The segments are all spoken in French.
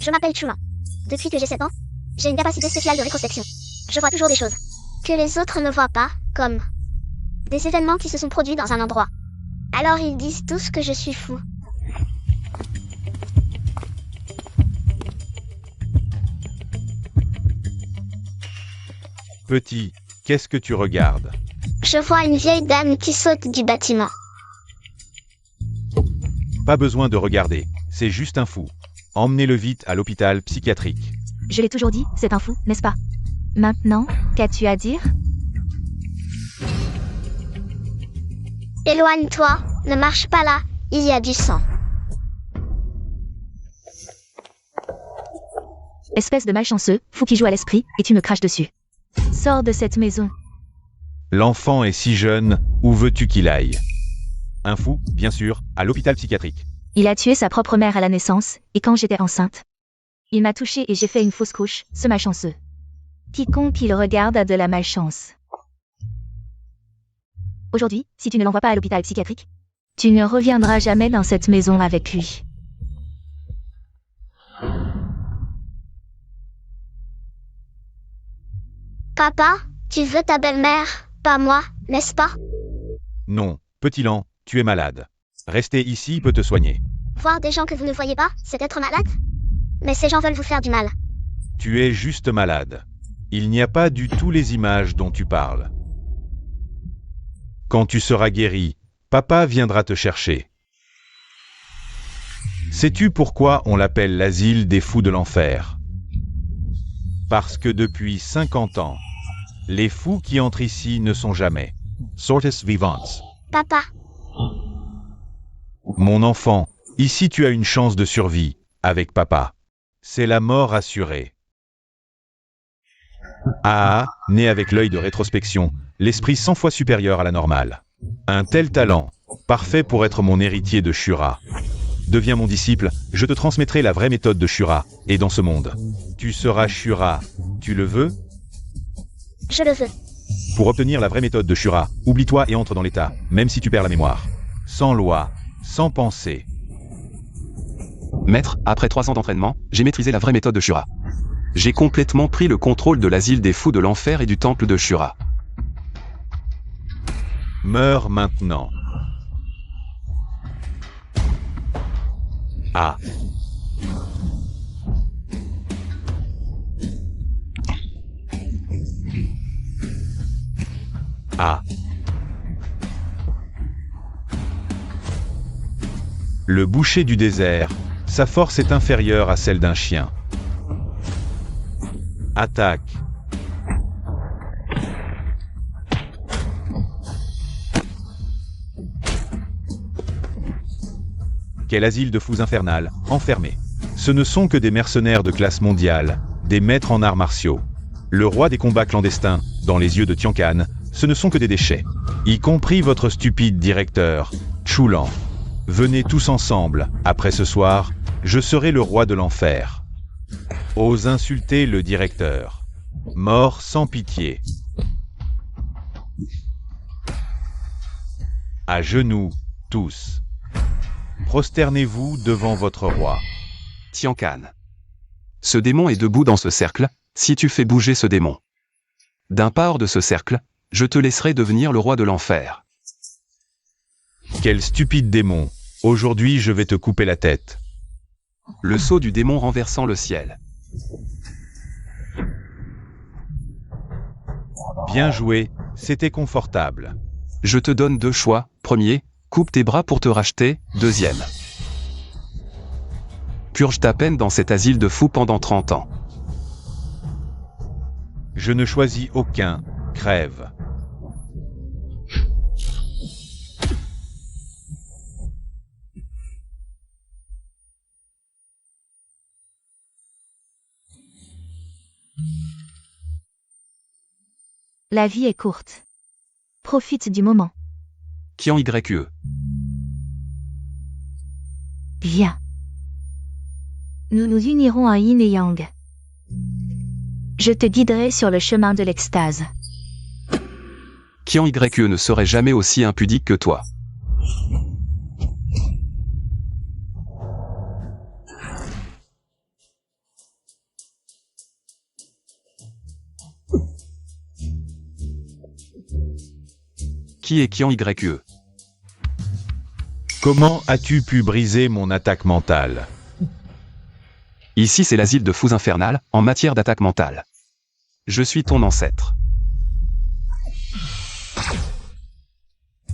Je m'appelle Chuma. Depuis que j'ai 7 ans, j'ai une capacité spéciale de rétrospection. Je vois toujours des choses que les autres ne voient pas, comme des événements qui se sont produits dans un endroit. Alors ils disent tous que je suis fou. Petit, qu'est-ce que tu regardes? Je vois une vieille dame qui saute du bâtiment. Pas besoin de regarder, c'est juste un fou. Emmenez-le vite à l'hôpital psychiatrique. Je l'ai toujours dit, c'est un fou, n'est-ce pas? Maintenant, qu'as-tu à dire? Éloigne-toi, ne marche pas là, il y a du sang. Espèce de malchanceux, fou qui joue à l'esprit, et tu me craches dessus. Sors de cette maison. L'enfant est si jeune, où veux-tu qu'il aille? Un fou, bien sûr, à l'hôpital psychiatrique. Il a tué sa propre mère à la naissance, et quand j'étais enceinte. Il m'a touchée et j'ai fait une fausse couche, ce malchanceux. Quiconque il regarde a de la malchance. Aujourd'hui, si tu ne l'envoies pas à l'hôpital psychiatrique, tu ne reviendras jamais dans cette maison avec lui. Papa, tu veux ta belle-mère, pas moi, n'est-ce pas? Non, petit lent, tu es malade. Rester ici peut te soigner. Voir des gens que vous ne voyez pas, c'est être malade? Mais ces gens veulent vous faire du mal. Tu es juste malade. Il n'y a pas du tout les images dont tu parles. Quand tu seras guéri, papa viendra te chercher. Sais-tu pourquoi on l'appelle l'asile des fous de l'enfer? Parce que depuis 50 ans, les fous qui entrent ici ne sont jamais sortis vivants. Papa, Mon enfant, ici tu as une chance de survie, avec papa. C'est la mort assurée. Ah, né avec l'œil de rétrospection, l'esprit 100 fois supérieur à la normale. Un tel talent, parfait pour être mon héritier de Shura. Deviens mon disciple, je te transmettrai la vraie méthode de Shura, et dans ce monde. Tu seras Shura, tu le veux? je le veux. Pour obtenir la vraie méthode de Shura, oublie-toi et entre dans l'état, même si tu perds la mémoire. Sans loi, sans pensée. Maître, après 3 ans d'entraînement, j'ai maîtrisé la vraie méthode de Shura. J'ai complètement pris le contrôle de l'asile des fous de l'enfer et du temple de Shura. Meurs maintenant. Ah. Ah. Le boucher du désert, sa force est inférieure à celle d'un chien. Attaque. Quel asile de fous infernal, enfermés. Ce ne sont que des mercenaires de classe mondiale, des maîtres en arts martiaux. Le roi des combats clandestins, dans les yeux de Tiancan, ce ne sont que des déchets. Y compris votre stupide directeur, Chulan. Venez tous ensemble, après ce soir, je serai le roi de l'enfer. Ose insulter le directeur. Mort sans pitié. À genoux, tous. Prosternez-vous devant votre roi. Tiancan. Ce démon est debout dans ce cercle, si tu fais bouger ce démon. D'un pas hors de ce cercle, je te laisserai devenir le roi de l'enfer. Quel stupide démon. Aujourd'hui je vais te couper la tête. Le sceau du démon renversant le ciel. Bien joué, c'était confortable. Je te donne 2 choix. Premier, coupe tes bras pour te racheter. Deuxième, purge ta peine dans cet asile de fous pendant 30 ans. Je ne choisis aucun, crève. La vie est courte. Profite du moment. Qui en YE. Viens. Nous nous unirons en yin et yang. Je te guiderai sur le chemin de l'extase. Qui en YE ne serait jamais aussi impudique que toi. qui est Kian YE. Comment as-tu pu briser mon attaque mentale? Ici c'est l'asile de fous infernal, en matière d'attaque mentale. Je suis ton ancêtre.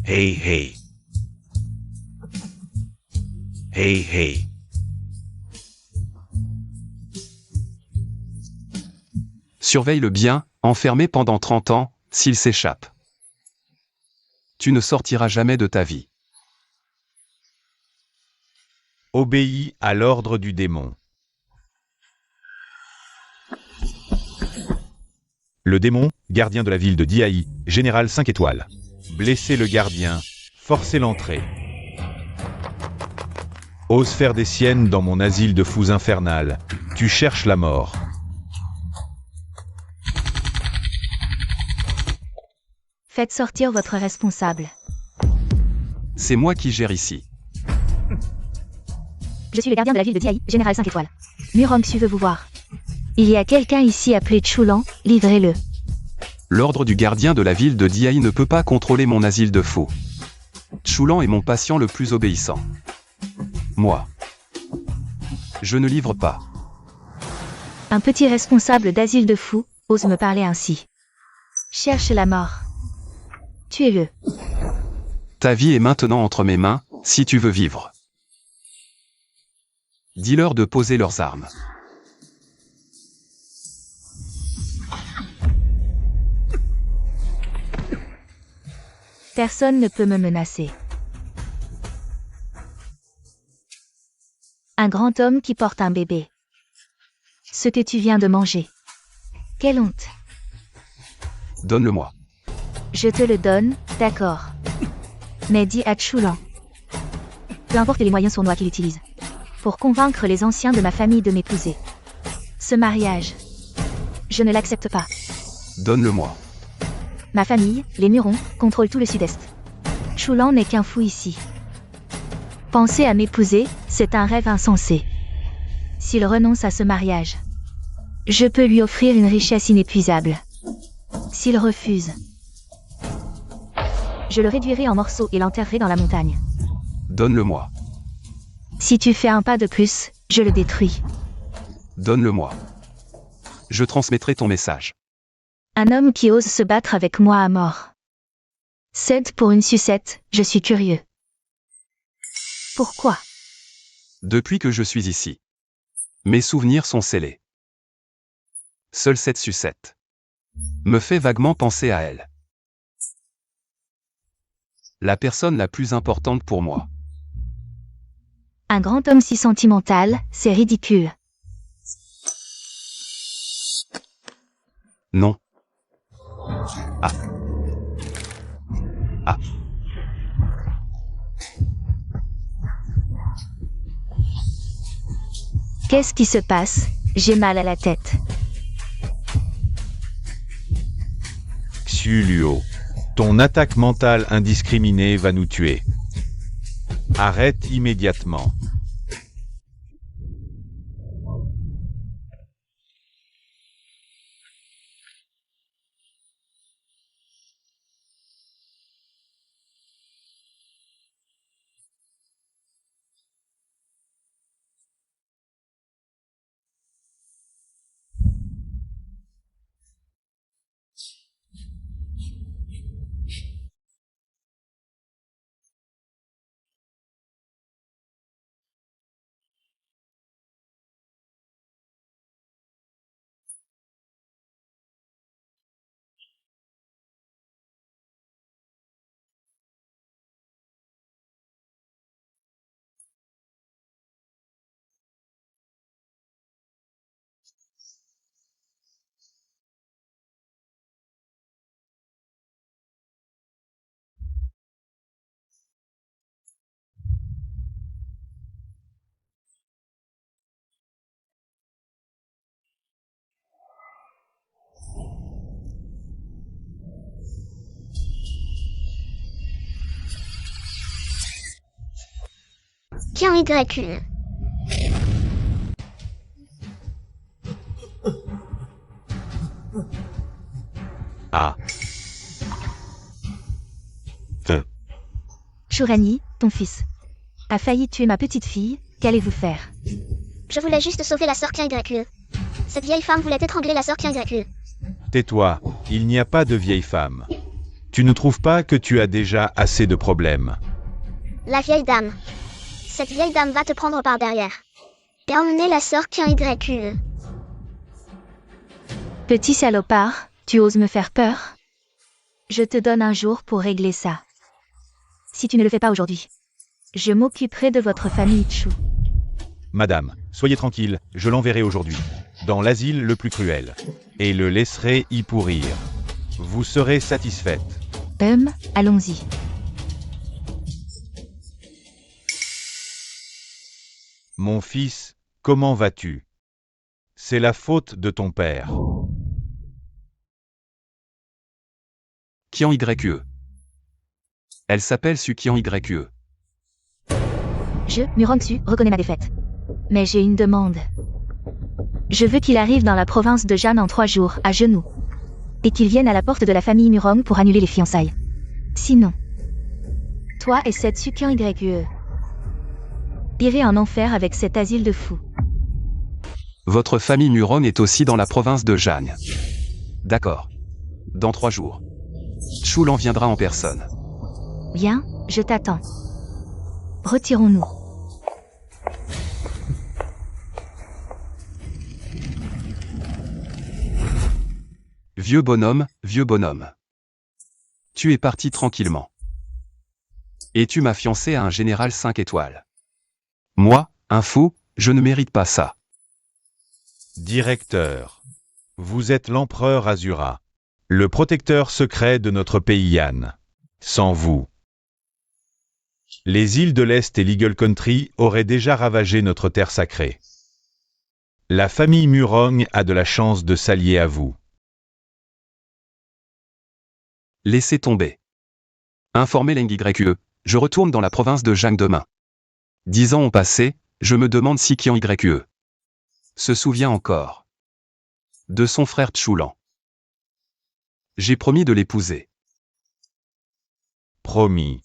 Hey hey. Hey hey. Surveille-le bien, enfermé pendant 30 ans, s'il s'échappe. Tu ne sortiras jamais de ta vie. Obéis à l'ordre du démon. Le démon, gardien de la ville de Diaï, général 5 étoiles. Blessez le gardien, forcez l'entrée. Ose faire des siennes dans mon asile de fous infernal. Tu cherches la mort. Faites sortir votre responsable. C'est moi qui gère ici. Je suis le gardien de la ville de Diaï, général 5 étoiles. Murongxu veut vous voir. Il y a quelqu'un ici appelé Chulan, livrez-le. L'ordre du gardien de la ville de Diaï ne peut pas contrôler mon asile de fous. Chulan est mon patient le plus obéissant. Moi. Je ne livre pas. Un petit responsable d'asile de fous ose me parler ainsi. Cherche la mort. Tuez-le. Ta vie est maintenant entre mes mains, si tu veux vivre. Dis-leur de poser leurs armes. Personne ne peut me menacer. Un grand homme qui porte un bébé. Ce que tu viens de manger. Quelle honte. Donne-le-moi. Je te le donne, d'accord. Mais dis à Chulan. Peu importe les moyens sournois qu'il utilise. Pour convaincre les anciens de ma famille de m'épouser. Ce mariage. Je ne l'accepte pas. Donne-le-moi. Ma famille, les Murons, contrôle tout le sud-est. Chulan n'est qu'un fou ici. Penser à m'épouser, c'est un rêve insensé. S'il renonce à ce mariage, je peux lui offrir une richesse inépuisable. S'il refuse, je le réduirai en morceaux et l'enterrerai dans la montagne. Donne-le-moi. Si tu fais un pas de plus, je le détruis. Donne-le-moi. Je transmettrai ton message. Un homme qui ose se battre avec moi à mort. Cède pour une sucette, je suis curieux. Pourquoi? Depuis que je suis ici. Mes souvenirs sont scellés. Seule cette sucette me fait vaguement penser à elle. La personne la plus importante pour moi. Un grand homme si sentimental, c'est ridicule. Non. Ah. Ah. Qu'est-ce qui se passe? J'ai mal à la tête. Xuluo, ton attaque mentale indiscriminée va nous tuer. Arrête immédiatement. Kian YE. Ah. Shurani, ton fils, a failli tuer ma petite fille, qu'allez-vous faire? Je voulais juste sauver la sœur Kyrie. Cette vieille femme voulait étrangler la sœur Kyrie. Tais-toi, il n'y a pas de vieille femme. Tu ne trouves pas que tu as déjà assez de problèmes? La vieille dame. Cette vieille dame va te prendre par derrière. Et emmener la sœur Kyrie. Petit salopard, tu oses me faire peur? Je te donne un jour pour régler ça. Si tu ne le fais pas aujourd'hui, je m'occuperai de votre famille Chou. Madame, soyez tranquille, je l'enverrai aujourd'hui, dans l'asile le plus cruel, et le laisserai y pourrir. Vous serez satisfaite. Allons-y. Mon fils, comment vas-tu? C'est la faute de ton père. Kian YE. Elle s'appelle Su Kian YE. Je, Murongsu, reconnais ma défaite. Mais j'ai une demande. Je veux qu'il arrive dans la province de Jan en 3 jours, à genoux. Et qu'il vienne à la porte de la famille Murong pour annuler les fiançailles. Sinon, toi et cette Su Kian YE irez en enfer avec cet asile de fous. Votre famille Murong est aussi dans la province de Jan. D'accord. Dans 3 jours. Chulan viendra en personne. Bien, je t'attends. Retirons-nous. Vieux bonhomme, vieux bonhomme. Tu es parti tranquillement. Et tu m'as fiancé à un général 5 étoiles. Moi, un fou, je ne mérite pas ça. Directeur, vous êtes l'empereur Azura, le protecteur secret de notre pays Yan. Sans vous, les îles de l'Est et l'Eagle Country auraient déjà ravagé notre terre sacrée. La famille Murong a de la chance de s'allier à vous. Laissez tomber. Informez l'NYE, je retourne dans la province de Jang demain. 10 ans ont passé, je me demande si Kian YE se souvient encore de son frère Chulan. J'ai promis de l'épouser. Promis.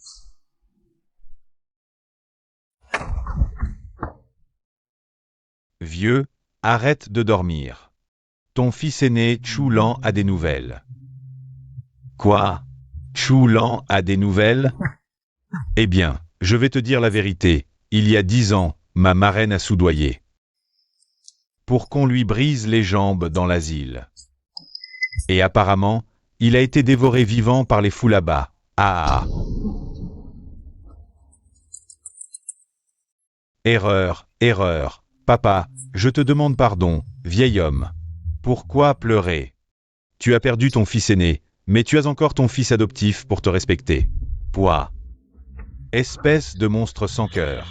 Vieux, arrête de dormir. Ton fils aîné Chulan a des nouvelles. Quoi? Chulan a des nouvelles? Eh bien, je vais te dire la vérité. Il y a 10 ans, ma marraine a soudoyé. Pour qu'on lui brise les jambes dans l'asile. Et apparemment, il a été dévoré vivant par les fous là-bas. Ah! Erreur, erreur. Papa, je te demande pardon, vieil homme. Pourquoi pleurer? Tu as perdu ton fils aîné, mais tu as encore ton fils adoptif pour te respecter. Pouah! Espèce de monstre sans cœur.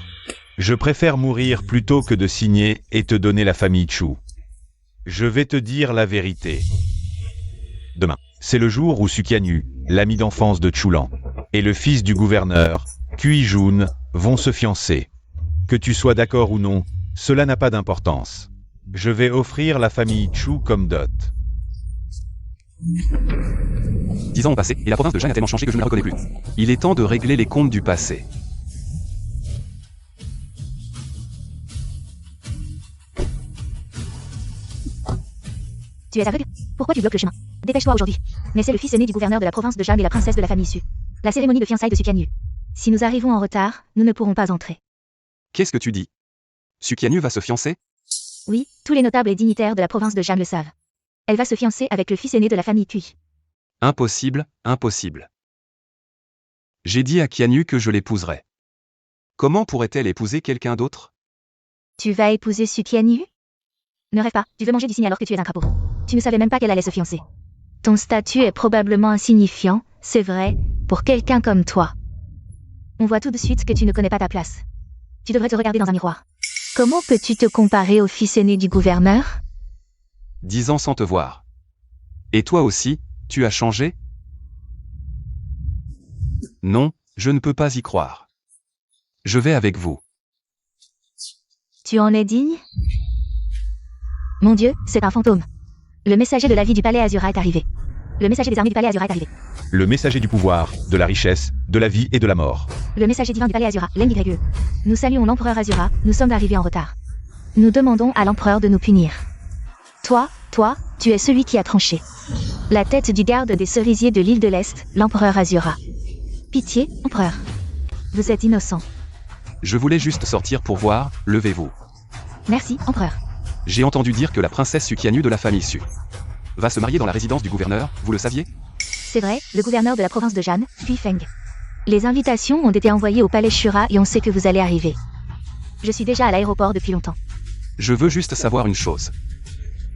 Je préfère mourir plutôt que de signer et te donner la famille Chu. Je vais te dire la vérité. Demain, c'est le jour où Sukianu, l'ami d'enfance de Chulan, et le fils du gouverneur, Kui-jun, vont se fiancer. Que tu sois d'accord ou non, cela n'a pas d'importance. Je vais offrir la famille Chu comme dot. 10 ans ont passé, et la province de Jang a tellement changé que je ne la reconnais plus. Il est temps de régler les comptes du passé. Tu es aveugle? Pourquoi tu bloques le chemin? Dépêche-toi aujourd'hui. Mais c'est le fils aîné du gouverneur de la province de Jang et la princesse de la famille Su. La cérémonie de fiançailles de Sukianu. Si nous arrivons en retard, nous ne pourrons pas entrer. Qu'est-ce que tu dis? Sukianu va se fiancer? Oui, tous les notables et dignitaires de la province de Jang le savent. Elle va se fiancer avec le fils aîné de la famille Kui. Impossible, impossible. J'ai dit à Kianu que je l'épouserais. Comment pourrait-elle épouser quelqu'un d'autre? Tu vas épouser Sukianu? Ne rêve pas, tu veux manger du cygne alors que tu es un crapaud. Tu ne savais même pas qu'elle allait se fiancer. Ton statut est probablement insignifiant, c'est vrai, pour quelqu'un comme toi. On voit tout de suite que tu ne connais pas ta place. Tu devrais te regarder dans un miroir. Comment peux-tu te comparer au fils aîné du gouverneur? 10 ans sans te voir. Et toi aussi, tu as changé? Non, je ne peux pas y croire. Je vais avec vous. Tu en es digne? Mon Dieu, c'est un fantôme. Le messager de la vie du palais Azura est arrivé. Le messager des armées du palais Azura est arrivé. Le messager du pouvoir, de la richesse, de la vie et de la mort. Le messager divin du palais Azura, Leng YE. Nous saluons l'empereur Azura, nous sommes arrivés en retard. Nous demandons à l'empereur de nous punir. Toi, tu es celui qui a tranché la tête du garde des cerisiers de l'île de l'Est, l'empereur Azura. Pitié, empereur. Vous êtes innocent. Je voulais juste sortir pour voir, levez-vous. Merci, empereur. J'ai entendu dire que la princesse Sukianyu de la famille Su va se marier dans la résidence du gouverneur, vous le saviez? C'est vrai, le gouverneur de la province de Jan, puis Feng. Les invitations ont été envoyées au palais Shura et on sait que vous allez arriver. Je suis déjà à l'aéroport depuis longtemps. Je veux juste savoir une chose.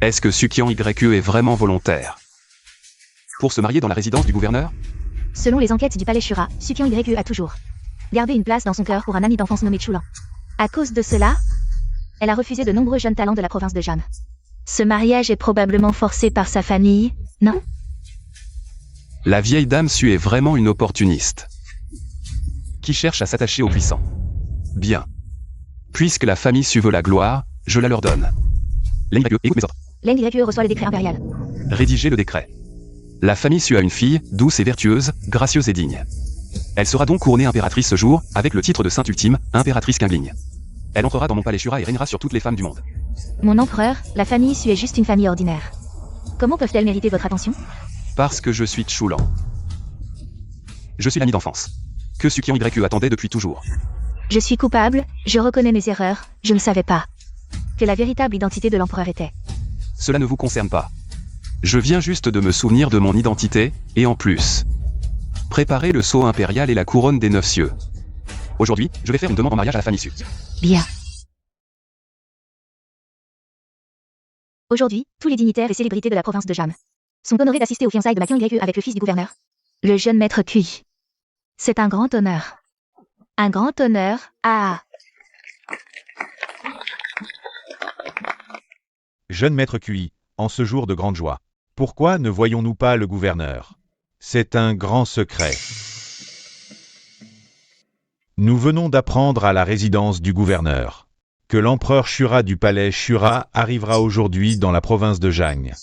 Est-ce que Sukian YE est vraiment volontaire pour se marier dans la résidence du gouverneur? Selon les enquêtes du palais Shura, Sukian YE a toujours gardé une place dans son cœur pour un ami d'enfance nommé Chulan. À cause de cela, elle a refusé de nombreux jeunes talents de la province de Jan. Ce mariage est probablement forcé par sa famille, non? La vieille dame Su est vraiment une opportuniste qui cherche à s'attacher aux puissants. Bien. Puisque la famille Su veut la gloire, je la leur donne. Leng YE, écoute mes ordres. Leng YE reçoit le décret impérial. Rédigez le décret. La famille Su a une fille, douce et vertueuse, gracieuse et digne. Elle sera donc couronnée impératrice ce jour, avec le titre de Sainte Ultime, impératrice Qingling. Elle entrera dans mon palais Shura et régnera sur toutes les femmes du monde. Mon empereur, la famille Su est juste une famille ordinaire. Comment peuvent-elles mériter votre attention? Parce que je suis Chulan. Je suis l'ami d'enfance que Sukian YE attendait depuis toujours. Je suis coupable, je reconnais mes erreurs, je ne savais pas que la véritable identité de l'empereur était. Cela ne vous concerne pas. Je viens juste de me souvenir de mon identité, et en plus, préparer le sceau impérial et la couronne des 9 cieux. Aujourd'hui, je vais faire une demande en mariage à la famille Su. Bien. Aujourd'hui, tous les dignitaires et célébrités de la province de Jam sont honorés d'assister aux fiançailles de ma YE avec le fils du gouverneur, le jeune maître Kui. C'est un grand honneur. Un grand honneur, Jeune maître QI, en ce jour de grande joie. Pourquoi ne voyons-nous pas le gouverneur? C'est un grand secret. Nous venons d'apprendre à la résidence du gouverneur que l'empereur Shura du palais Shura arrivera aujourd'hui dans la province de Jang.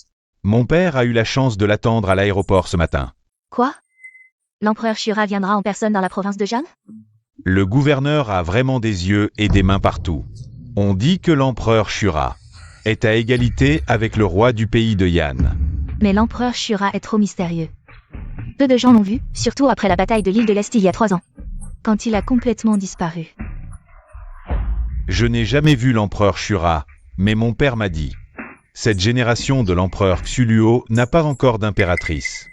Mon père a eu la chance de l'attendre à l'aéroport ce matin. Quoi? L'empereur Shura viendra en personne dans la province de Jang? Le gouverneur a vraiment des yeux et des mains partout. On dit que l'empereur Shura est à égalité avec le roi du pays de Yan. Mais l'empereur Shura est trop mystérieux. Peu de gens l'ont vu, surtout après la bataille de l'île de l'Est il y a 3 ans, quand il a complètement disparu. Je n'ai jamais vu l'empereur Shura, mais mon père m'a dit. Cette génération de l'empereur Xuluo n'a pas encore d'impératrice.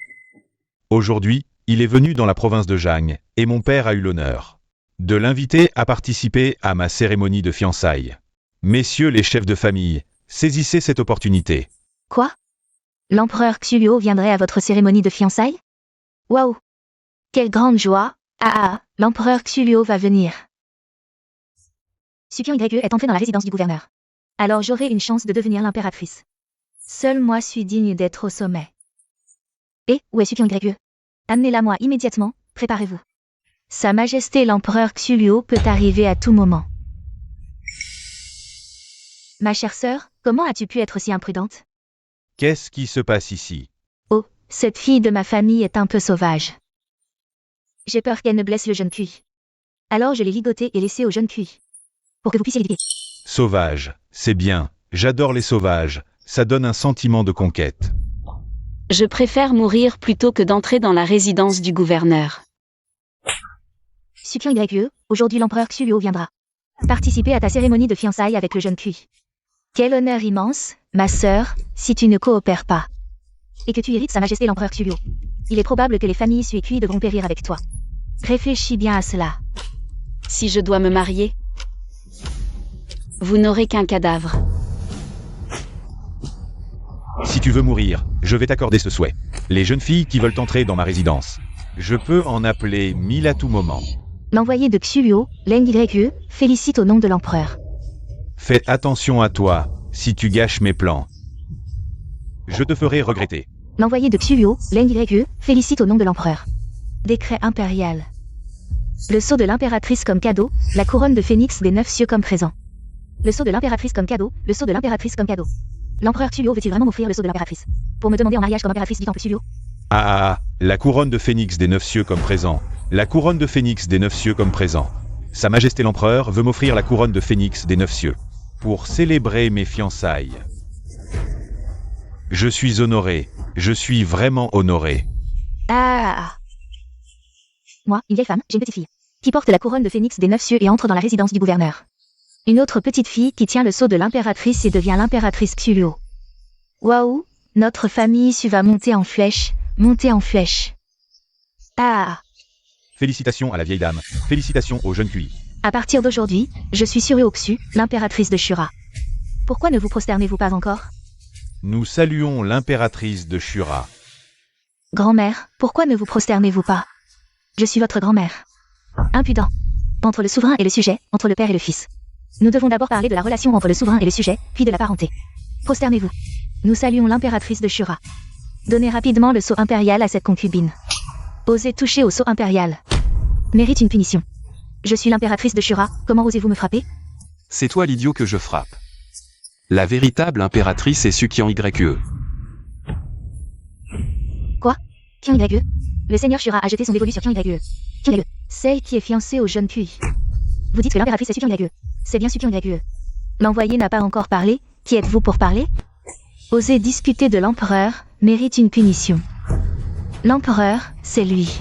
Aujourd'hui, il est venu dans la province de Jang, et mon père a eu l'honneur de l'inviter à participer à ma cérémonie de fiançailles. Messieurs les chefs de famille, saisissez cette opportunité. Quoi? L'empereur Xuluo viendrait à votre cérémonie de fiançailles? Waouh! Quelle grande joie! L'empereur Xuluo va venir. Sukian YE est entré dans la résidence du gouverneur. Alors j'aurai une chance de devenir l'impératrice. Seul moi suis digne d'être au sommet. Et, où est Sukian YE? Amenez-la moi immédiatement, préparez-vous. Sa Majesté l'empereur Xuluo peut arriver à tout moment. Ma chère sœur, comment as-tu pu être si imprudente? Qu'est-ce qui se passe ici? Oh, cette fille de ma famille est un peu sauvage. J'ai peur qu'elle ne blesse le jeune Kui. Alors je l'ai ligotée et laissée au jeune Kui. Pour que vous puissiez l'éviter. Sauvage, c'est bien, j'adore les sauvages, ça donne un sentiment de conquête. Je préfère mourir plutôt que d'entrer dans la résidence du gouverneur. Sukian YE, aujourd'hui l'empereur Xuluo viendra participer à ta cérémonie de fiançailles avec le jeune Kui. Quel honneur immense, ma sœur, si tu ne coopères pas. Et que tu hérites Sa Majesté l'empereur Xuluo. Il est probable que les familles Su et Kui devront périr avec toi. Réfléchis bien à cela. Si je dois me marier, vous n'aurez qu'un cadavre. Si tu veux mourir, je vais t'accorder ce souhait. Les jeunes filles qui veulent entrer dans ma résidence. Je peux en appeler 1000 à tout moment. L'envoyé de Xuluo, Leng YE, félicite au nom de l'empereur. Fais attention à toi, si tu gâches mes plans. Je te ferai regretter. L'envoyé de Xuluo, Leng YE, félicite au nom de l'empereur. Décret impérial. Le sceau de l'impératrice comme cadeau, la couronne de phénix des 9 cieux comme présent. Le sceau de l'impératrice comme cadeau, le sceau de l'impératrice comme cadeau. L'empereur Xuluo veut-il vraiment m'offrir le sceau de l'impératrice? Pour me demander en mariage comme impératrice du temple Xuluo? La couronne de phénix des 9 cieux comme présent. La couronne de phénix des 9 cieux comme présent. Sa Majesté l'Empereur veut m'offrir la couronne de phénix des 9 cieux. Pour célébrer mes fiançailles. Je suis honoré. Je suis vraiment honoré. Ah. Moi, une vieille femme, j'ai une petite fille, qui porte la couronne de phénix des 9 cieux et entre dans la résidence du gouverneur. Une autre petite fille qui tient le sceau de l'impératrice et devient l'impératrice Xuluo. Waouh, notre famille va monter en flèche, monter en flèche. Ah. Félicitations à la vieille dame. Félicitations au jeune QI. À partir d'aujourd'hui, je suis Suruoxu, l'impératrice de Shura. Pourquoi ne vous prosternez-vous pas encore? Nous saluons l'impératrice de Shura. Grand-mère, pourquoi ne vous prosternez-vous pas? Je suis votre grand-mère. Impudent. Entre le souverain et le sujet, entre le père et le fils. Nous devons d'abord parler de la relation entre le souverain et le sujet, puis de la parenté. Prosternez-vous. Nous saluons l'impératrice de Shura. Donnez rapidement le sceau impérial à cette concubine. Osez toucher au sceau impérial. Mérite une punition. Je suis l'impératrice de Shura, comment osez-vous me frapper? C'est toi l'idiot que je frappe. La véritable impératrice est Sukian YE. Quoi? Kian YE? Le seigneur Shura a jeté son dévolu sur Kian YE. Kian YE, celle qui est fiancée au jeune QI. Vous dites que l'impératrice est Sukian YE. C'est bien Sukian YE. L'envoyé n'a pas encore parlé, qui êtes-vous pour parler? Oser discuter de l'empereur mérite une punition. L'empereur, c'est lui.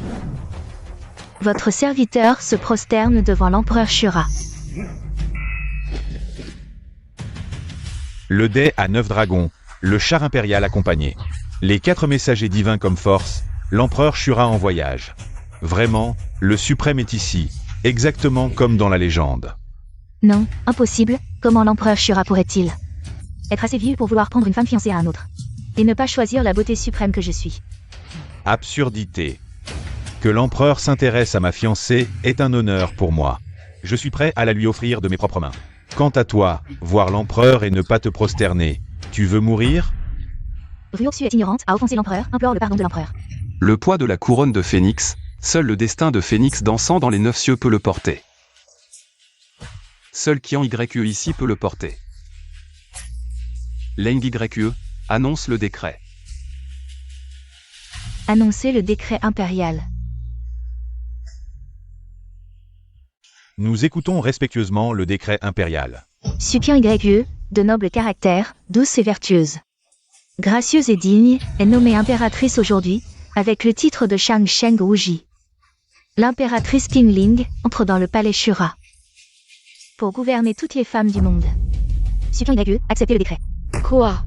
Votre serviteur se prosterne devant l'empereur Shura. Le dais à 9 dragons, le char impérial accompagné. Les 4 messagers divins comme force, l'empereur Shura en voyage. Vraiment, le suprême est ici, exactement comme dans la légende. Non, impossible, comment l'empereur Shura pourrait-il être assez vieux pour vouloir prendre une femme fiancée à un autre? Et ne pas choisir la beauté suprême que je suis. Absurdité. Que l'empereur s'intéresse à ma fiancée est un honneur pour moi. Je suis prêt à la lui offrir de mes propres mains. Quant à toi, voir l'empereur et ne pas te prosterner, tu veux mourir? Ryoksu est ignorante, a offensé l'empereur, implore le pardon de l'empereur. Le poids de la couronne de Phénix, seul le destin de Phénix dansant dans les 9 cieux peut le porter. Seul Kian YE ici peut le porter. Leng YE annonce le décret. Annoncer le décret impérial. Nous écoutons respectueusement le décret impérial. Sukian YE, de noble caractère, douce et vertueuse. Gracieuse et digne, est nommée impératrice aujourd'hui, avec le titre de Shang Sheng Wuji. L'impératrice Qingling entre dans le palais Shura. Pour gouverner toutes les femmes du monde. Sukian YE, acceptez le décret. Quoi?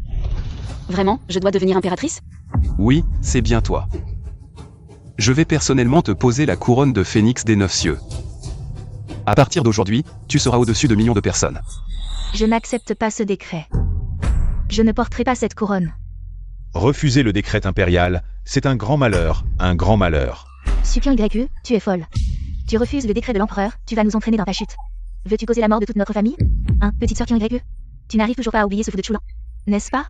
Vraiment, je dois devenir impératrice? Oui, c'est bien toi. Je vais personnellement te poser la couronne de Phénix des 9 cieux. À partir d'aujourd'hui, tu seras au-dessus de millions de personnes. Je n'accepte pas ce décret. Je ne porterai pas cette couronne. Refuser le décret impérial, c'est un grand malheur, un grand malheur. Sukian YE, tu es folle. Tu refuses le décret de l'empereur, tu vas nous entraîner dans ta chute. Veux-tu causer la mort de toute notre famille? Hein, petite sœur Kian YE? Tu n'arrives toujours pas à oublier ce fou de Chulan, n'est-ce pas?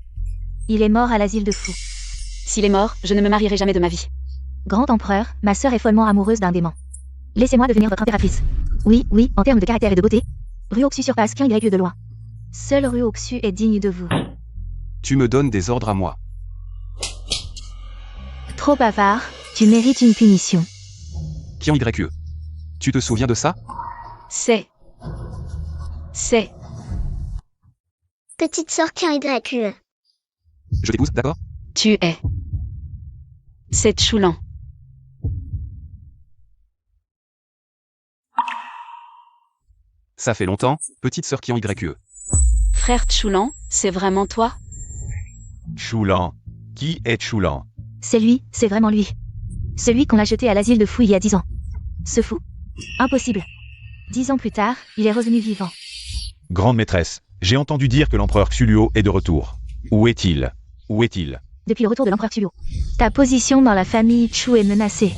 Il est mort à l'asile de fous. S'il est mort, je ne me marierai jamais de ma vie. Grand empereur, ma sœur est follement amoureuse d'un démon. Laissez-moi devenir votre impératrice. Oui, oui, en termes de caractère et de beauté, Ryoksu surpasse Kian YE de loin. Seul Ryoksu est digne de vous. Tu me donnes des ordres à moi. Trop bavard, tu mérites une punition. Kian YE. Tu te souviens de ça? C'est... Petite sœur Kian YE. Je t'épouse, d'accord? Tu es... C'est Chulan. Ça fait longtemps, petite sœur Kian YE. Frère Chulan, c'est vraiment toi? Chulan. Qui est Chulan? C'est lui, c'est vraiment lui. Celui qu'on a jeté à l'asile de fou il y a 10 ans. Ce fou. Impossible. 10 ans plus tard, il est revenu vivant. Grande maîtresse, j'ai entendu dire que l'empereur Xuluo est de retour. Où est-il? Où est-il? Depuis le retour de l'empereur Xuluo. Ta position dans la famille Chu est menacée.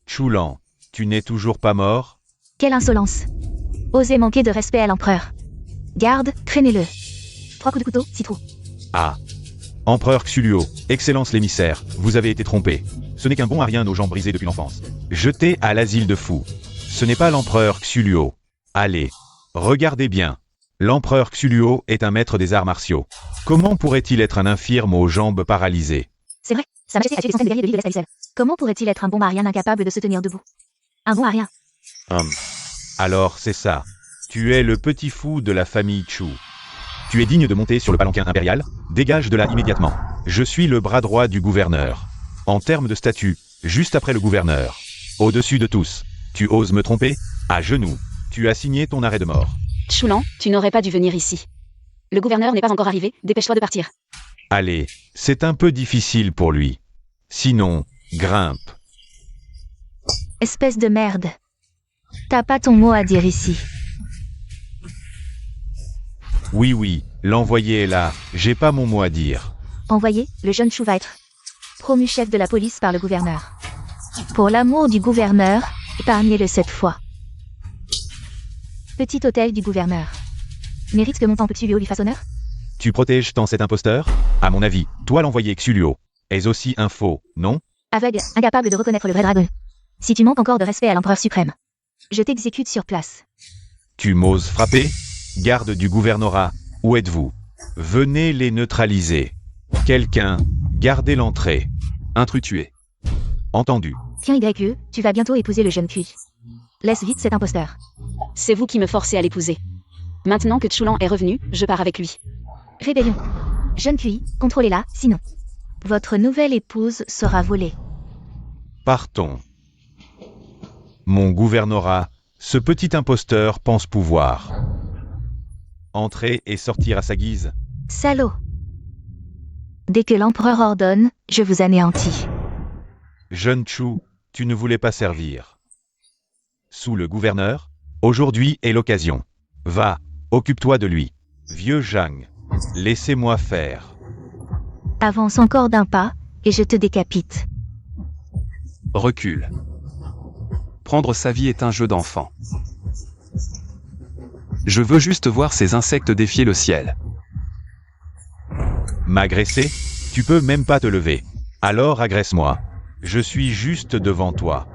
Chulan, tu n'es toujours pas mort? Quelle insolence. Osez manquer de respect à l'empereur. Garde, traînez-le. 3 coups de couteau, 6 trous. Ah. Empereur Xuluo, Excellence l'émissaire, vous avez été trompé. Ce n'est qu'un bon à rien aux jambes brisées depuis l'enfance. Jeté à l'asile de fous. Ce n'est pas l'empereur Xuluo. Allez, regardez bien. L'empereur Xuluo est un maître des arts martiaux. Comment pourrait-il être un infirme aux jambes paralysées? C'est vrai, sa majesté a tué des centaines de guerriers de l'île de l'Est à lui seul. Comment pourrait-il être un bon Marian incapable de se tenir debout? Un bon Marian. Alors c'est ça. Tu es le petit fou de la famille Chu. Tu es digne de monter sur le palanquin impérial? Dégage de là immédiatement. Je suis le bras droit du gouverneur. En termes de statut, juste après le gouverneur. Au-dessus de tous. Tu oses me tromper? À genoux. Tu as signé ton arrêt de mort. Choulan, tu n'aurais pas dû venir ici. Le gouverneur n'est pas encore arrivé, dépêche-toi de partir. Allez, c'est un peu difficile pour lui. Sinon, grimpe. Espèce de merde. T'as pas ton mot à dire ici. Oui, l'envoyé est là, j'ai pas mon mot à dire. Envoyé, le jeune Chou va être promu chef de la police par le gouverneur. Pour l'amour du gouverneur, épargnez-le cette fois. Petit hôtel du gouverneur. Mérite que mon temps Xuluo lui fasse honneur? Tu protèges tant cet imposteur? À mon avis, toi l'envoyé Xuluo, es aussi un faux, non? Aveugle, incapable de reconnaître le vrai dragon. Si tu manques encore de respect à l'empereur suprême, je t'exécute sur place. Tu m'oses frapper? Garde du gouvernorat, où êtes-vous? Venez les neutraliser. Quelqu'un, gardez l'entrée. Intrus tué. Entendu. Tiens YE, tu vas bientôt épouser le jeune Cui. Laisse vite cet imposteur. C'est vous qui me forcez à l'épouser. Maintenant que Choulan est revenu, je pars avec lui. Rébellion. Jeune Cui, contrôlez-la, sinon votre nouvelle épouse sera volée. Partons. Mon gouvernorat, ce petit imposteur pense pouvoir. Entrer et sortir à sa guise. Salaud. Dès que l'empereur ordonne, je vous anéantis. Jeune Chu, tu ne voulais pas servir. Sous le gouverneur, aujourd'hui est l'occasion. Va, occupe-toi de lui. Vieux Zhang, laissez-moi faire. Avance encore d'un pas, et je te décapite. Recule. Prendre sa vie est un jeu d'enfant. Je veux juste voir ces insectes défier le ciel. M'agresser? Tu peux même pas te lever. Alors agresse-moi. Je suis juste devant toi.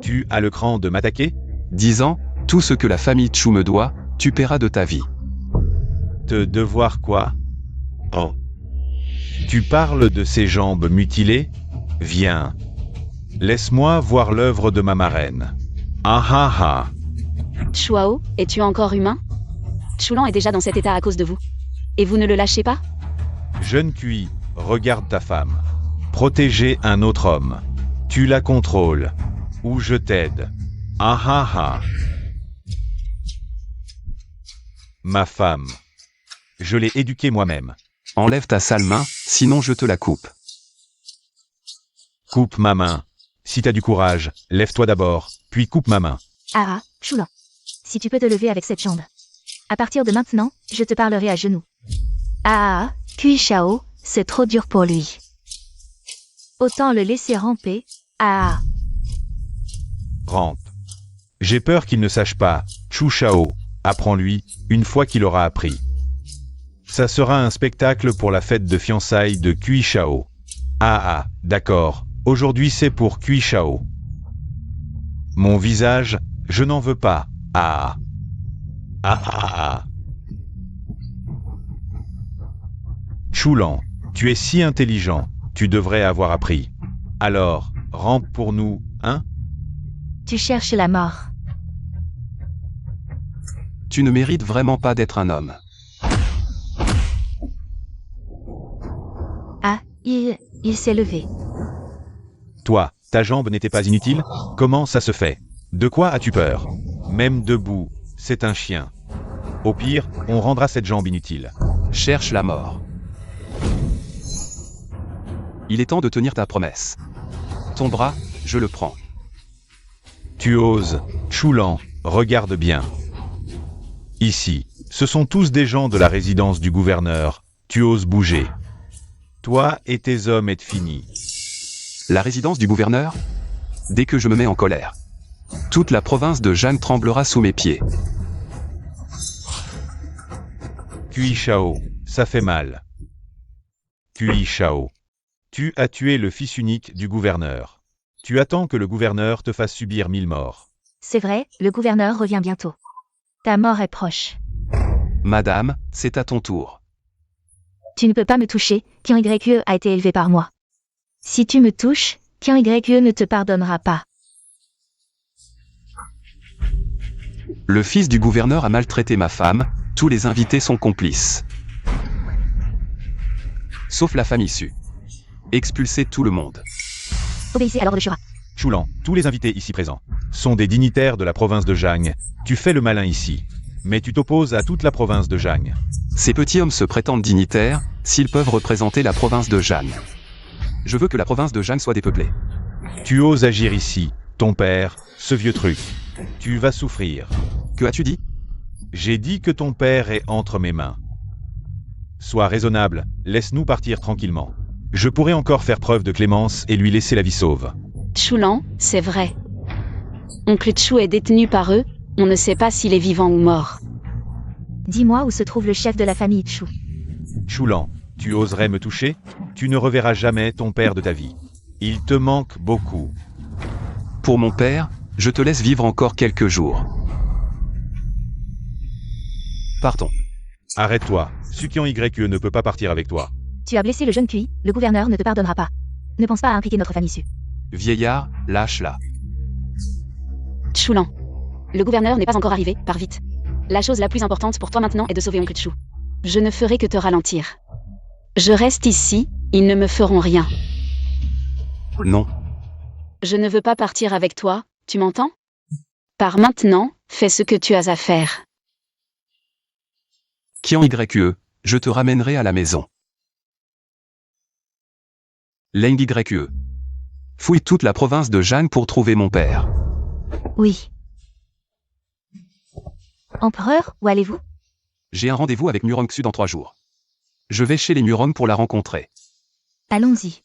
Tu as le cran de m'attaquer? 10 ans, tout ce que la famille Chu me doit, tu paieras de ta vie. Te devoir quoi? Oh. Tu parles de ces jambes mutilées? Viens. Laisse-moi voir l'œuvre de ma marraine. Ah ah ah. Chuao, es-tu encore humain? Choulan est déjà dans cet état à cause de vous. Et vous ne le lâchez pas? Jeune Cui, regarde ta femme. Protéger un autre homme. Tu la contrôles. Ou je t'aide. Ah ah ah. Ma femme. Je l'ai éduquée moi-même. Enlève ta sale main, sinon je te la coupe. Coupe ma main. Si t'as du courage, lève-toi d'abord, puis coupe ma main. Ah, Choulan. Si tu peux te lever avec cette jambe. À partir de maintenant, je te parlerai à genoux. Ah, Cui Shao, c'est trop dur pour lui. Autant le laisser ramper. Ah. Rampe. J'ai peur qu'il ne sache pas. Chu Shao, apprends-lui, une fois qu'il aura appris. Ça sera un spectacle pour la fête de fiançailles de Cui Shao. Ah, d'accord. Aujourd'hui c'est pour Cui Shao. Mon visage, je n'en veux pas. Ah. Choulan, tu es si intelligent, tu devrais avoir appris. Alors, rampe pour nous, hein? Tu cherches la mort. Tu ne mérites vraiment pas d'être un homme. Ah, il s'est levé. Toi, ta jambe n'était pas inutile? Comment ça se fait? De quoi as-tu peur? Même debout, c'est un chien. Au pire, on rendra cette jambe inutile. Cherche la mort. Il est temps de tenir ta promesse. Ton bras, je le prends. Tu oses, Choulan, regarde bien. Ici, ce sont tous des gens de la résidence du gouverneur. Tu oses bouger. Toi et tes hommes êtes finis. La résidence du gouverneur? Dès que je me mets en colère, toute la province de Zhang tremblera sous mes pieds. Cui Shao, ça fait mal. Cui Shao. Tu as tué le fils unique du gouverneur. Tu attends que le gouverneur te fasse subir 1000 morts. C'est vrai, le gouverneur revient bientôt. Ta mort est proche. Madame, c'est à ton tour. Tu ne peux pas me toucher, Kian YE a été élevé par moi. Si tu me touches, Qian Yue ne te pardonnera pas. Le fils du gouverneur a maltraité ma femme, tous les invités sont complices. Sauf la famille Su. Expulsez tout le monde. Obéissez à l'ordre de Shura. Chulan, tous les invités ici présents sont des dignitaires de la province de Zhang. Tu fais le malin ici, mais tu t'opposes à toute la province de Zhang. Ces petits hommes se prétendent dignitaires, s'ils peuvent représenter la province de Zhang. Je veux que la province de Zhang soit dépeuplée. Tu oses agir ici, ton père, ce vieux truc. Tu vas souffrir. Que as-tu dit? J'ai dit que ton père est entre mes mains. Sois raisonnable, laisse-nous partir tranquillement. Je pourrais encore faire preuve de clémence et lui laisser la vie sauve. Chulan, c'est vrai. Oncle Chu est détenu par eux, on ne sait pas s'il est vivant ou mort. Dis-moi où se trouve le chef de la famille Chu. Chulan, tu oserais me toucher? Tu ne reverras jamais ton père de ta vie. Il te manque beaucoup. Pour mon père, je te laisse vivre encore quelques jours. Partons. Arrête-toi, Sukian Yue ne peut pas partir avec toi. Tu as blessé le jeune Kui, le gouverneur ne te pardonnera pas. Ne pense pas à impliquer notre famille Su. Vieillard, lâche-la. Chulan. Le gouverneur n'est pas encore arrivé, pars vite. La chose la plus importante pour toi maintenant est de sauver Oncle Chu. Je ne ferai que te ralentir. Je reste ici, ils ne me feront rien. Non. Je ne veux pas partir avec toi, tu m'entends? Pars maintenant, fais ce que tu as à faire. Qian Yue, je te ramènerai à la maison. Leng Yue. Fouille toute la province de Zhang pour trouver mon père. Oui. Empereur, où allez-vous? J'ai un rendez-vous avec Murongxu dans 3 jours. Je vais chez les Murong pour la rencontrer. Allons-y.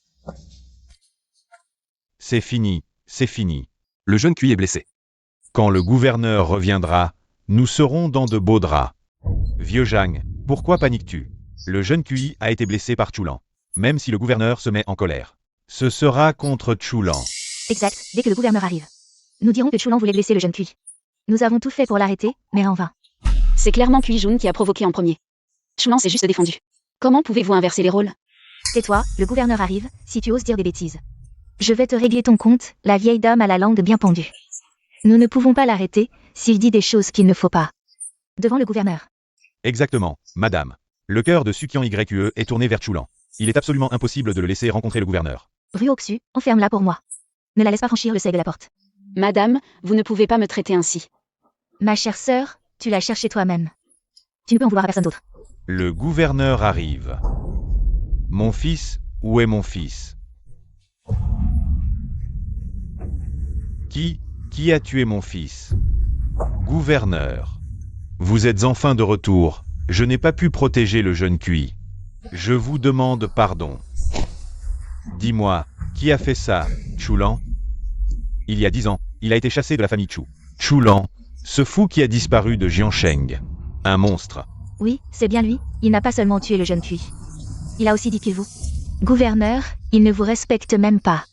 C'est fini, c'est fini. Le jeune Kui est blessé. Quand le gouverneur reviendra, nous serons dans de beaux draps. Vieux Zhang, pourquoi paniques-tu? Le jeune Kui a été blessé par Chulan. Même si le gouverneur se met en colère. Ce sera contre Chulan. Exact, dès que le gouverneur arrive. Nous dirons que Chulan voulait blesser le jeune Kui. Nous avons tout fait pour l'arrêter, mais en vain. C'est clairement Kui Jun qui a provoqué en premier. Chulan s'est juste défendu. Comment pouvez-vous inverser les rôles? Tais-toi, le gouverneur arrive, si tu oses dire des bêtises. Je vais te régler ton compte, la vieille dame a la langue bien pendue. Nous ne pouvons pas l'arrêter, s'il dit des choses qu'il ne faut pas. Devant le gouverneur. Exactement, madame. Le cœur de Sukian Yue est tourné vers Chulan. Il est absolument impossible de le laisser rencontrer le gouverneur. Ruoxu, enferme-la pour moi. Ne la laisse pas franchir le seuil de la porte. Madame, vous ne pouvez pas me traiter ainsi. Ma chère sœur, tu l'as cherché toi-même. Tu ne peux en vouloir à personne d'autre. Le gouverneur arrive. Mon fils, où est mon fils? Qui a tué mon fils? Gouverneur. Vous êtes enfin de retour. Je n'ai pas pu protéger le jeune Kui. Je vous demande pardon. Dis-moi, qui a fait ça, Chulan? Il y a 10 ans, il a été chassé de la famille Chu. Chulan, ce fou qui a disparu de Jiansheng. Un monstre. Oui, c'est bien lui, il n'a pas seulement tué le jeune Kui. Il a aussi dit qu'il vous... Gouverneur, il ne vous respecte même pas.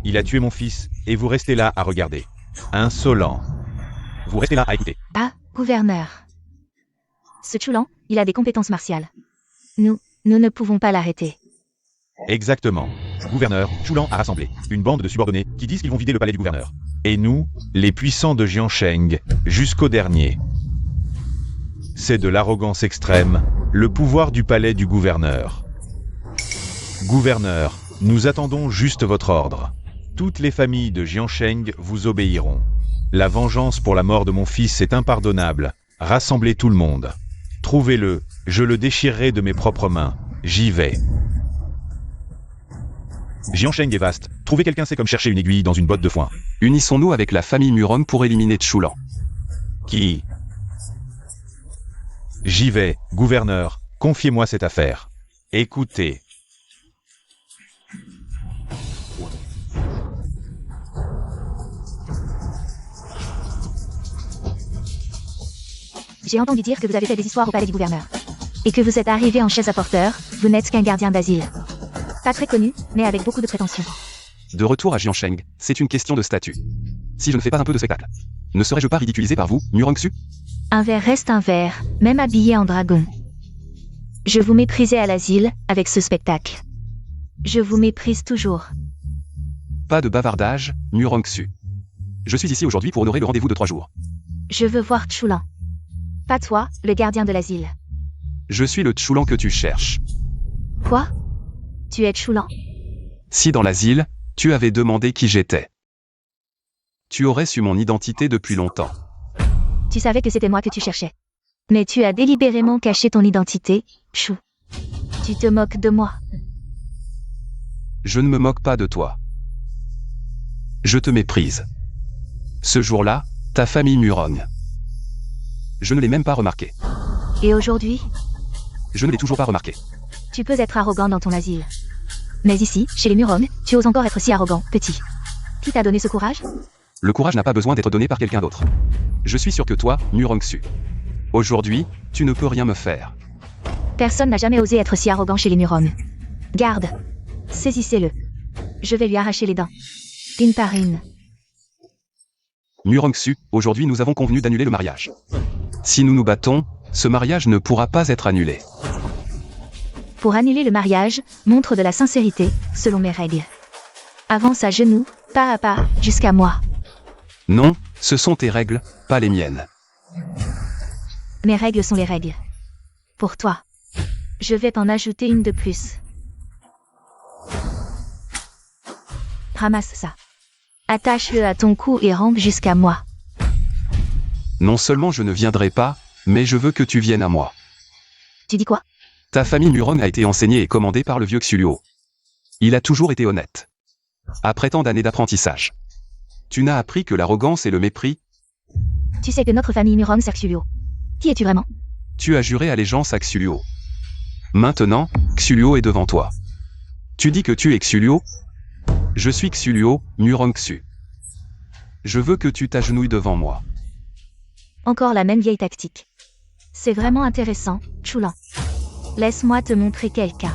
Il a tué mon fils, et vous restez là à regarder. Insolent. Vous restez là à écouter. Ah, gouverneur. Ce Chulan, il a des compétences martiales. Nous ne pouvons pas l'arrêter. Exactement. Gouverneur, Chulan a rassemblé une bande de subordonnés qui disent qu'ils vont vider le palais du gouverneur. Et nous, les puissants de Jiansheng, jusqu'au dernier. C'est de l'arrogance extrême, le pouvoir du palais du gouverneur. Gouverneur, nous attendons juste votre ordre. Toutes les familles de Jiansheng vous obéiront. La vengeance pour la mort de mon fils est impardonnable. Rassemblez tout le monde. Trouvez-le, je le déchirerai de mes propres mains. J'y vais. Jiansheng est vaste. Trouver quelqu'un c'est comme chercher une aiguille dans une botte de foin. Unissons-nous avec la famille Murong pour éliminer Chulan. Qui? J'y vais, gouverneur. Confiez-moi cette affaire. Écoutez. J'ai entendu dire que vous avez fait des histoires au palais du gouverneur. Et que vous êtes arrivé en chaise à porteur, vous n'êtes qu'un gardien d'asile. Pas très connu, mais avec beaucoup de prétentions. De retour à Jiansheng, c'est une question de statut. Si je ne fais pas un peu de spectacle, ne serais-je pas ridiculisé par vous, Murongxu? Un verre reste un verre, même habillé en dragon. Je vous méprisais à l'asile, avec ce spectacle. Je vous méprise toujours. Pas de bavardage, Murongxu. Je suis ici aujourd'hui pour honorer le rendez-vous de 3 jours. Je veux voir Chulan. Pas toi, le gardien de l'asile. Je suis le Chulan que tu cherches. Quoi? Tu es Chulan? Si dans l'asile, tu avais demandé qui j'étais. Tu aurais su mon identité depuis longtemps. Tu savais que c'était moi que tu cherchais. Mais tu as délibérément caché ton identité, Chou. Tu te moques de moi. Je ne me moque pas de toi. Je te méprise. Ce jour-là, ta famille Murong. Je ne l'ai même pas remarqué. Et aujourd'hui, Je ne l'ai toujours pas remarqué. tu peux être arrogant dans ton asile. Mais ici, chez les Murong, tu oses encore être si arrogant, petit. Qui t'a donné ce courage? Le courage n'a pas besoin d'être donné par quelqu'un d'autre. Je suis sûr que toi, Murongxu. Aujourd'hui, tu ne peux rien me faire. Personne n'a jamais osé être si arrogant chez les Murong. Garde. Saisissez-le. Je vais lui arracher les dents. Une par une. Murongxu, aujourd'hui nous avons convenu d'annuler le mariage. Si nous nous battons, ce mariage ne pourra pas être annulé. Pour annuler le mariage, montre de la sincérité, selon mes règles. Avance à genoux, pas à pas, jusqu'à moi. Non, ce sont tes règles, pas les miennes. Mes règles sont les règles. Pour toi. Je vais t'en ajouter une de plus. Ramasse ça. Attache-le à ton cou et rampe jusqu'à moi. Non seulement je ne viendrai pas, mais je veux que tu viennes à moi. Tu dis quoi? Ta famille Murong a été enseignée et commandée par le vieux Xuluo. Il a toujours été honnête. Après tant d'années d'apprentissage. Tu n'as appris que l'arrogance et le mépris. Tu sais que notre famille Murong sert Xuluo. Qui es-tu vraiment? Tu as juré allégeance à Xuluo. Maintenant, Xuluo est devant toi. Tu dis que tu es Xuluo? Je suis Xuluo, Murongxu. Je veux que tu t'agenouilles devant moi. Encore la même vieille tactique. C'est vraiment intéressant, Chulan. Laisse-moi te montrer quelqu'un.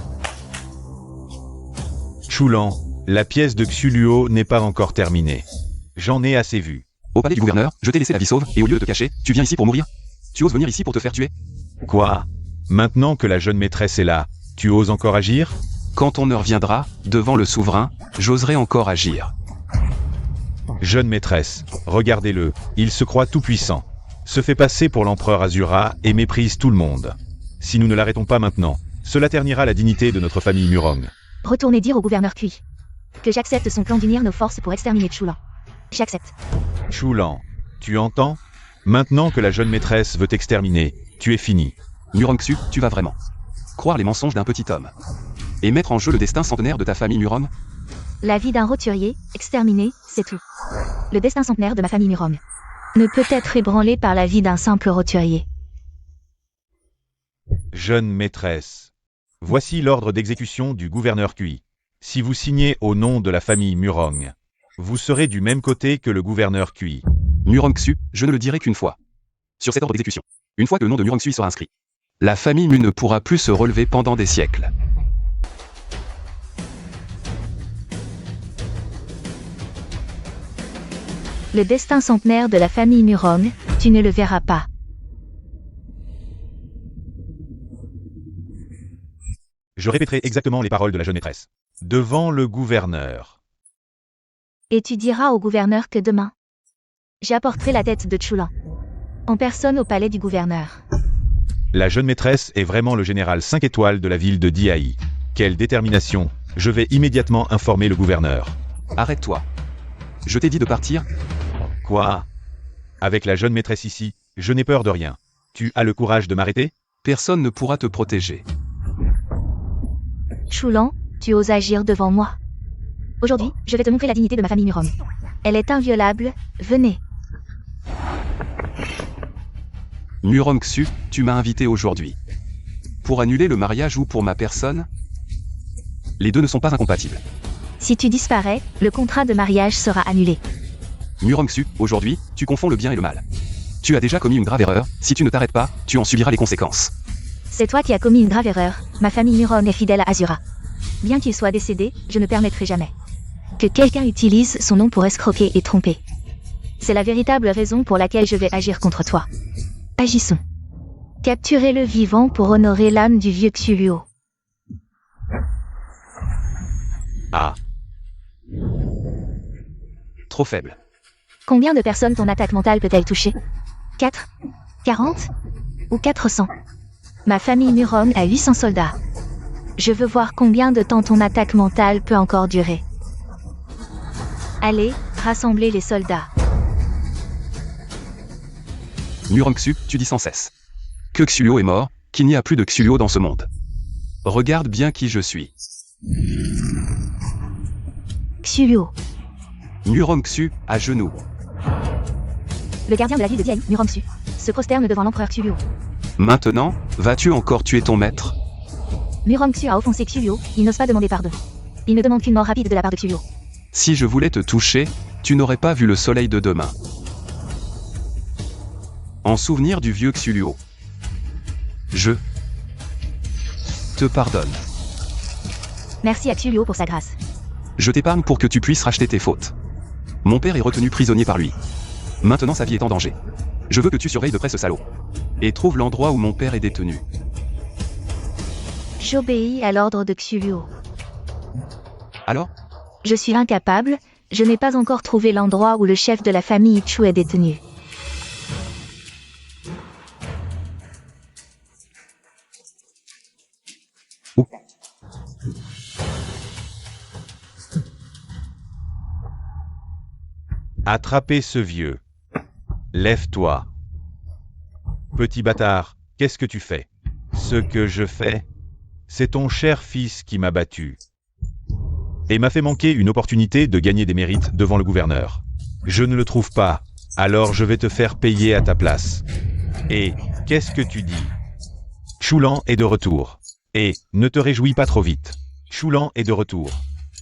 Chulan, la pièce de Xuluo n'est pas encore terminée. J'en ai assez vu. Au palais du gouverneur, je t'ai laissé la vie sauve, et au lieu de te cacher, tu viens ici pour mourir? Tu oses venir ici pour te faire tuer? Quoi? Maintenant que la jeune maîtresse est là, tu oses encore agir? Quand ton heure viendra, devant le souverain, j'oserai encore agir. Jeune maîtresse, regardez-le, il se croit tout-puissant. Se fait passer pour l'empereur Azura et méprise tout le monde. Si nous ne l'arrêtons pas maintenant, cela ternira la dignité de notre famille Murong. Retournez dire au gouverneur Kui que j'accepte son plan d'unir nos forces pour exterminer Chulan. J'accepte. Chulan, tu entends? Maintenant que la jeune maîtresse veut t'exterminer, tu es fini. Murongxu, tu vas vraiment croire les mensonges d'un petit homme et mettre en jeu le destin centenaire de ta famille Murong? La vie d'un roturier, exterminé, c'est tout. Le destin centenaire de ma famille Murong ne peut être ébranlé par la vie d'un simple roturier. Jeune maîtresse. Voici l'ordre d'exécution du gouverneur Kui. Si vous signez au nom de la famille Murong, vous serez du même côté que le gouverneur Kui. Murongxu, je ne le dirai qu'une fois. Sur cet ordre d'exécution. Une fois que le nom de Murongxu sera inscrit. La famille Mu ne pourra plus se relever pendant des siècles. Le destin centenaire de la famille Murong, tu ne le verras pas. Je répéterai exactement les paroles de la jeune maîtresse. Devant le gouverneur. Et tu diras au gouverneur que demain, j'apporterai la tête de Chulan en personne au palais du gouverneur. La jeune maîtresse est vraiment le général 5 étoiles de la ville de Diaï. Quelle détermination! Je vais immédiatement informer le gouverneur. Arrête-toi. Je t'ai dit de partir? Quoi? Avec la jeune maîtresse ici, je n'ai peur de rien. Tu as le courage de m'arrêter? Personne ne pourra te protéger. Chulan, tu oses agir devant moi. Aujourd'hui, je vais te montrer la dignité de ma famille Murong. Elle est inviolable, venez. Murongxu, tu m'as invité aujourd'hui. Pour annuler le mariage ou pour ma personne? Les deux ne sont pas incompatibles. Si tu disparais, le contrat de mariage sera annulé. Murongxu, aujourd'hui, tu confonds le bien et le mal. Tu as déjà commis une grave erreur, si tu ne t'arrêtes pas, tu en subiras les conséquences. C'est toi qui as commis une grave erreur, ma famille Murong est fidèle à Azura. Bien qu'il soit décédé, je ne permettrai jamais que quelqu'un utilise son nom pour escroquer et tromper. C'est la véritable raison pour laquelle je vais agir contre toi. Agissons. Capturez-le vivant pour honorer l'âme du vieux Xuluo. Ah, Trop faible. Combien de personnes ton attaque mentale peut-elle toucher? 4? 40? Ou 400? Ma famille Murong a 800 soldats. Je veux voir combien de temps ton attaque mentale peut encore durer. Allez, rassemblez les soldats. Murongxu, tu dis sans cesse que Xuluo est mort, qu'il n'y a plus de Xuluo dans ce monde. Regarde bien qui je suis. Xuluo, Murongxu, à genoux. le gardien de la ville de Diaï, Murongxu, se prosterne devant l'empereur Xuluo. Maintenant, vas-tu encore tuer ton maître? Murongxu a offensé Xuluo, il n'ose pas demander pardon. Il ne demande qu'une mort rapide de la part de Xuluo. Si je voulais te toucher, tu n'aurais pas vu le soleil de demain. En souvenir du vieux Xuluo. Je te pardonne. Merci à Xuluo pour sa grâce. Je t'épargne pour que tu puisses racheter tes fautes. Mon père est retenu prisonnier par lui. Maintenant sa vie est en danger. Je veux que tu surveilles de près ce salaud. Et trouve l'endroit où mon père est détenu. J'obéis à l'ordre de Xuluo. Alors? Je suis incapable, je n'ai pas encore trouvé l'endroit où le chef de la famille Chu est détenu. Où? attrapez ce vieux. Lève-toi. Petit bâtard, qu'est-ce que tu fais? Ce que je fais, c'est ton cher fils qui m'a battu. Et m'a fait manquer une opportunité de gagner des mérites devant le gouverneur. Je ne le trouve pas, alors je vais te faire payer à ta place. Et, qu'est-ce que tu dis? Chulan est de retour. Et, ne te réjouis pas trop vite. Chulan est de retour.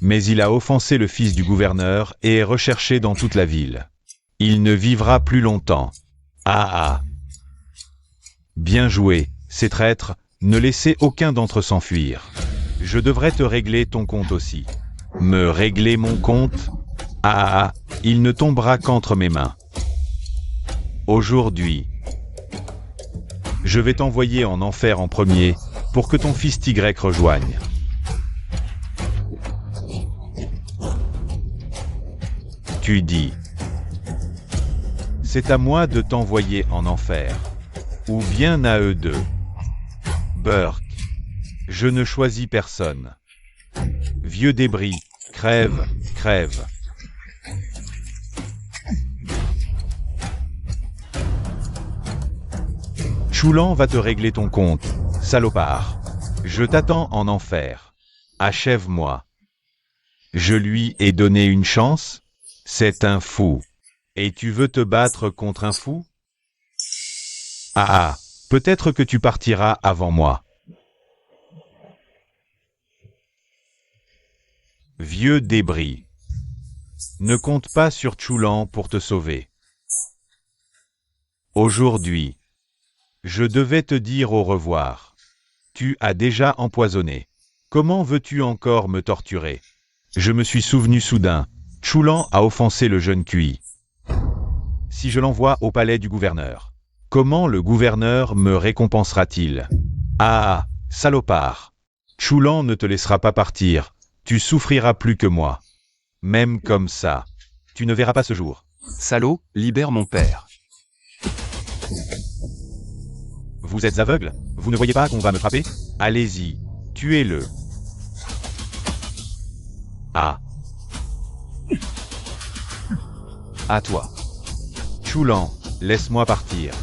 Mais il a offensé le fils du gouverneur et est recherché dans toute la ville. Il ne vivra plus longtemps. Ah ah. Bien joué, ces traîtres, ne laissez aucun d'entre eux s'enfuir. Je devrais te régler ton compte aussi. Me régler mon compte? Ah ah, il ne tombera qu'entre mes mains. Aujourd'hui, je vais t'envoyer en enfer en premier, pour que ton fils Y rejoigne. Tu dis, c'est à moi de t'envoyer en enfer, ou bien à eux deux. Burke, je ne choisis personne. Vieux débris, crève, crève. Chulan va te régler ton compte, salopard. Je t'attends en enfer. Achève-moi. Je lui ai donné une chance? C'est un fou. Et tu veux te battre contre un fou? Ah ah, peut-être que tu partiras avant moi. Vieux débris. Ne compte pas sur Chulan pour te sauver. Aujourd'hui, je devais te dire au revoir. Tu as déjà empoisonné. Comment veux-tu encore me torturer? Je me suis souvenu soudain. Chulan a offensé le jeune Kui. Si je l'envoie au palais du gouverneur, comment le gouverneur me récompensera-t-il? Ah, salopard. Chulan ne te laissera pas partir. Tu souffriras plus que moi. Même comme ça, tu ne verras pas ce jour. Salaud, libère mon père. Vous êtes aveugle? Vous ne voyez pas qu'on va me frapper? Allez-y, tuez-le. Ah. À toi. Chulan, laisse-moi partir.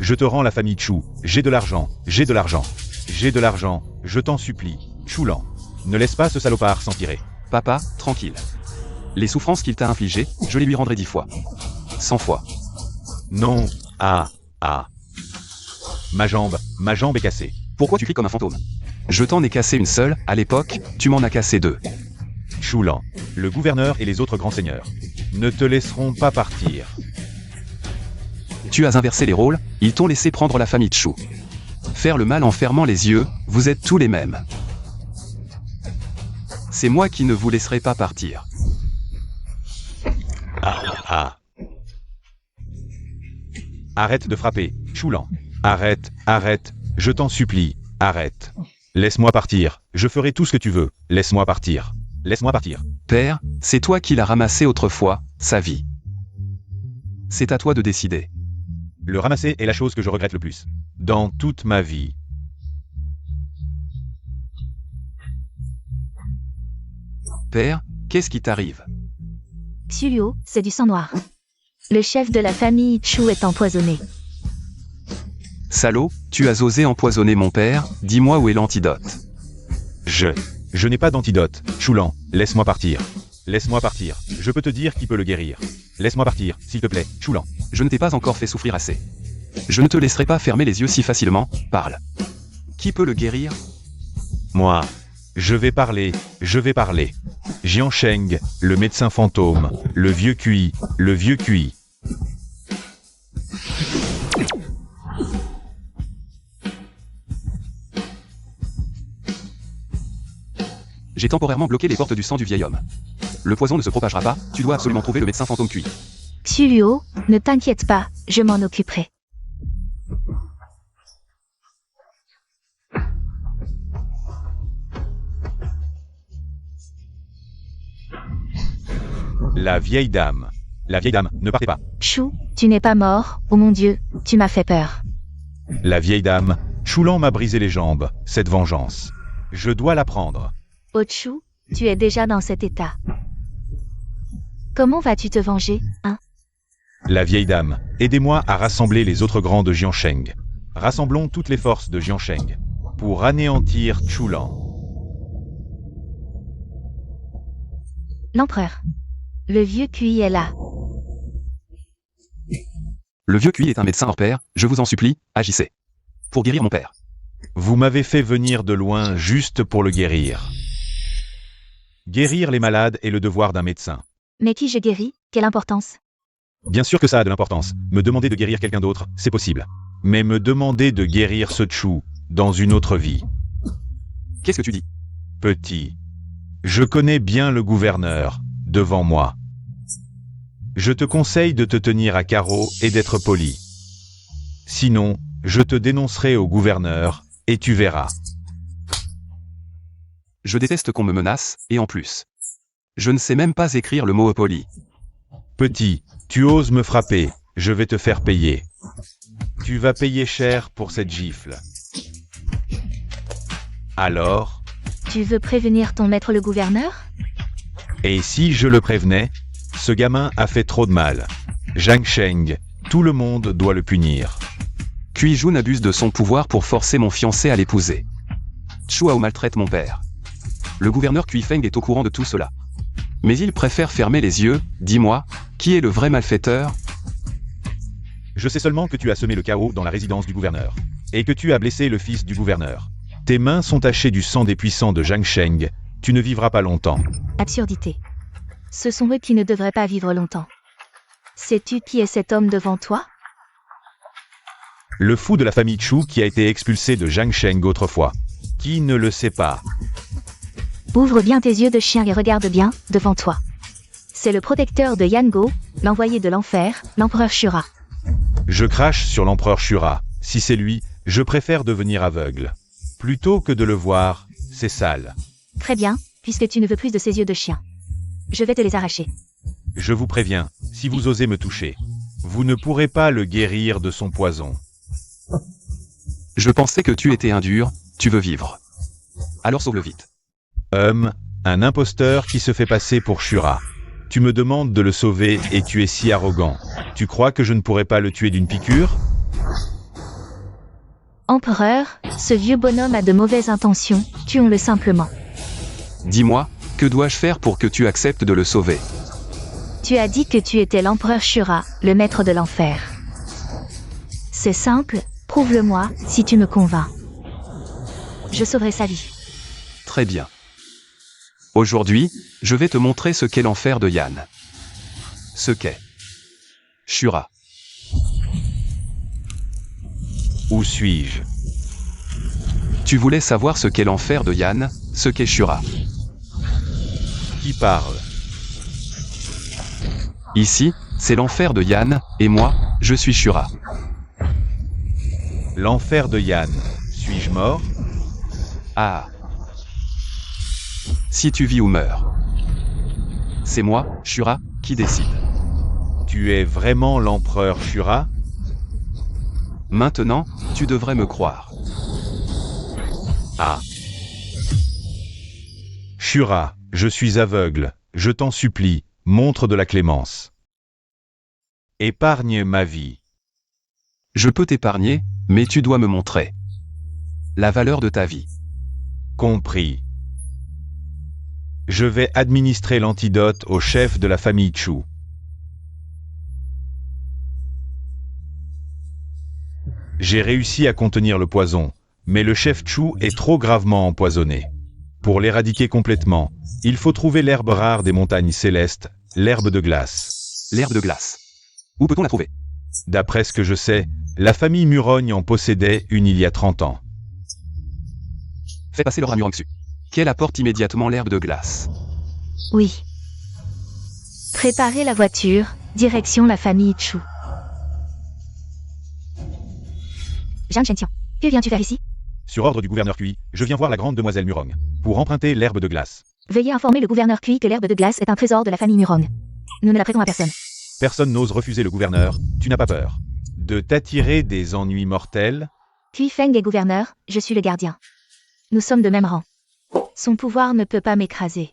Je te rends la famille Chu. J'ai de l'argent, j'ai de l'argent. J'ai de l'argent, je t'en supplie. Chulan, ne laisse pas ce salopard s'empirer. Papa, tranquille. Les souffrances qu'il t'a infligées, je les lui rendrai 10 fois. 100 fois. Non, ah, ah. Ma jambe est cassée. Pourquoi tu cries comme un fantôme? Je t'en ai cassé une seule, à l'époque, tu m'en as cassé 2. Chulan, le gouverneur et les autres grands seigneurs ne te laisseront pas partir. Tu as inversé les rôles, ils t'ont laissé prendre la famille Chu. Faire le mal en fermant les yeux, vous êtes tous les mêmes. C'est moi qui ne vous laisserai pas partir. Ah, ah. Arrête de frapper, Chulan. Arrête, arrête, je t'en supplie, arrête. Laisse-moi partir, je ferai tout ce que tu veux, laisse-moi partir. laisse-moi partir. Père, c'est toi qui l'as ramassé autrefois, sa vie. C'est à toi de décider. Le ramasser est la chose que je regrette le plus. Dans toute ma vie. Père, qu'est-ce qui t'arrive? Xulio, c'est du sang noir. Le chef de la famille Chu est empoisonné. Salaud, tu as osé empoisonner mon père, dis-moi où est l'antidote. Je n'ai pas d'antidote. Choulan, laisse-moi partir. Laisse-moi partir. Je peux te dire qui peut le guérir. Laisse-moi partir, s'il te plaît, Choulan. Je ne t'ai pas encore fait souffrir assez. Je ne te laisserai pas fermer les yeux si facilement, parle. Qui peut le guérir? Moi. Je vais parler. Jiansheng, le médecin fantôme, le vieux QI. J'ai temporairement bloqué les portes du sang du vieil homme. Le poison ne se propagera pas, tu dois absolument trouver le médecin fantôme QI. Xulio, ne t'inquiète pas, je m'en occuperai. La vieille dame. Ne partez pas. Chu, tu n'es pas mort, oh mon Dieu, tu m'as fait peur. La vieille dame. Choulan m'a brisé les jambes, cette vengeance. Je dois la prendre. Oh Chu, tu es déjà dans cet état. Comment vas-tu te venger, hein? La vieille dame, aidez-moi à rassembler les autres grands de Jiansheng. Rassemblons toutes les forces de Jiansheng pour anéantir Choulan. L'empereur. Le vieux QI est là. Le vieux QI est un médecin hors pair, je vous en supplie, agissez. Pour guérir mon père. Vous m'avez fait venir de loin juste pour le guérir. Guérir les malades est le devoir d'un médecin. Mais qui je guéris? Quelle importance? Bien sûr que ça a de l'importance. Me demander de guérir quelqu'un d'autre, c'est possible. Mais me demander de guérir ce Chu dans une autre vie. Qu'est-ce que tu dis? Petit. Je connais bien le gouverneur, devant moi. Je te conseille de te tenir à carreau et d'être poli. Sinon, je te dénoncerai au gouverneur, et tu verras. Je déteste qu'on me menace, et en plus. Je ne sais même pas écrire le mot poli. Petit, tu oses me frapper, je vais te faire payer. Tu vas payer cher pour cette gifle. Alors? Tu veux prévenir ton maître le gouverneur? Et si je le prévenais? Ce gamin a fait trop de mal. Jiansheng, tout le monde doit le punir. Kui Jun abuse de son pouvoir pour forcer mon fiancé à l'épouser. Chuao maltraite mon père. Le gouverneur Kui Feng est au courant de tout cela. Mais il préfère fermer les yeux, dis-moi, qui est le vrai malfaiteur? Je sais seulement que tu as semé le chaos dans la résidence du gouverneur. Et que tu as blessé le fils du gouverneur. Tes mains sont tachées du sang des puissants de Jiansheng. Tu ne vivras pas longtemps. Absurdité. Ce sont eux qui ne devraient pas vivre longtemps. Sais-tu qui est cet homme devant toi? Le fou de la famille Chu qui a été expulsé de Jiansheng autrefois. Qui ne le sait pas? Ouvre bien tes yeux de chien et regarde bien, devant toi. C'est le protecteur de Yango, l'envoyé de l'enfer, l'empereur Shura. Je crache sur l'empereur Shura. Si c'est lui, je préfère devenir aveugle. Plutôt que de le voir, c'est sale. Très bien, puisque tu ne veux plus de ces yeux de chien. Je vais te les arracher. Je vous préviens, si vous osez me toucher, vous ne pourrez pas le guérir de son poison. Je pensais que tu étais un dur, tu veux vivre. Alors sauve-le vite. Un imposteur qui se fait passer pour Shura. Tu me demandes de le sauver et tu es si arrogant. Tu crois que je ne pourrais pas le tuer d'une piqûre? Empereur, ce vieux bonhomme a de mauvaises intentions, tuons-le simplement. Dis-moi, que dois-je faire pour que tu acceptes de le sauver? Tu as dit que tu étais l'empereur Shura, le maître de l'enfer. C'est simple, prouve-le-moi, si tu me convaincs. Je sauverai sa vie. Très bien. Aujourd'hui, je vais te montrer ce qu'est l'enfer de Yan. Ce qu'est Shura. Où suis-je? Tu voulais savoir ce qu'est l'enfer de Yan, ce qu'est Shura. Qui parle? Ici, c'est l'enfer de Yan, et moi, je suis Shura. L'enfer de Yan. Suis-je mort? Ah. Si tu vis ou meurs. C'est moi, Shura, qui décide. Tu es vraiment l'empereur Shura? Maintenant, tu devrais me croire. Ah. Shura, je suis aveugle, je t'en supplie, montre de la clémence. Épargne ma vie. Je peux t'épargner, mais tu dois me montrer la valeur de ta vie. Compris. Je vais administrer l'antidote au chef de la famille Chu. J'ai réussi à contenir le poison, mais le chef Chu est trop gravement empoisonné. Pour l'éradiquer complètement, il faut trouver l'herbe rare des montagnes célestes, l'herbe de glace. L'herbe de glace. Où peut-on la trouver? D'après ce que je sais, la famille Murogne en possédait une il y a 30 ans. Fais passer l'or à Murongsu. Qu'elle apporte immédiatement l'herbe de glace. Oui. Préparez la voiture, direction la famille Chu. Zhang Shenxiang, que viens-tu faire ici? Sur ordre du gouverneur Kui, je viens voir la grande demoiselle Murogne, pour emprunter l'herbe de glace. Veuillez informer le gouverneur Kui que l'herbe de glace est un trésor de la famille Murong. Nous ne la prêtons à personne. Personne n'ose refuser le gouverneur, tu n'as pas peur de t'attirer des ennuis mortels? Kui Feng est gouverneur, je suis le gardien. Nous sommes de même rang. Son pouvoir ne peut pas m'écraser.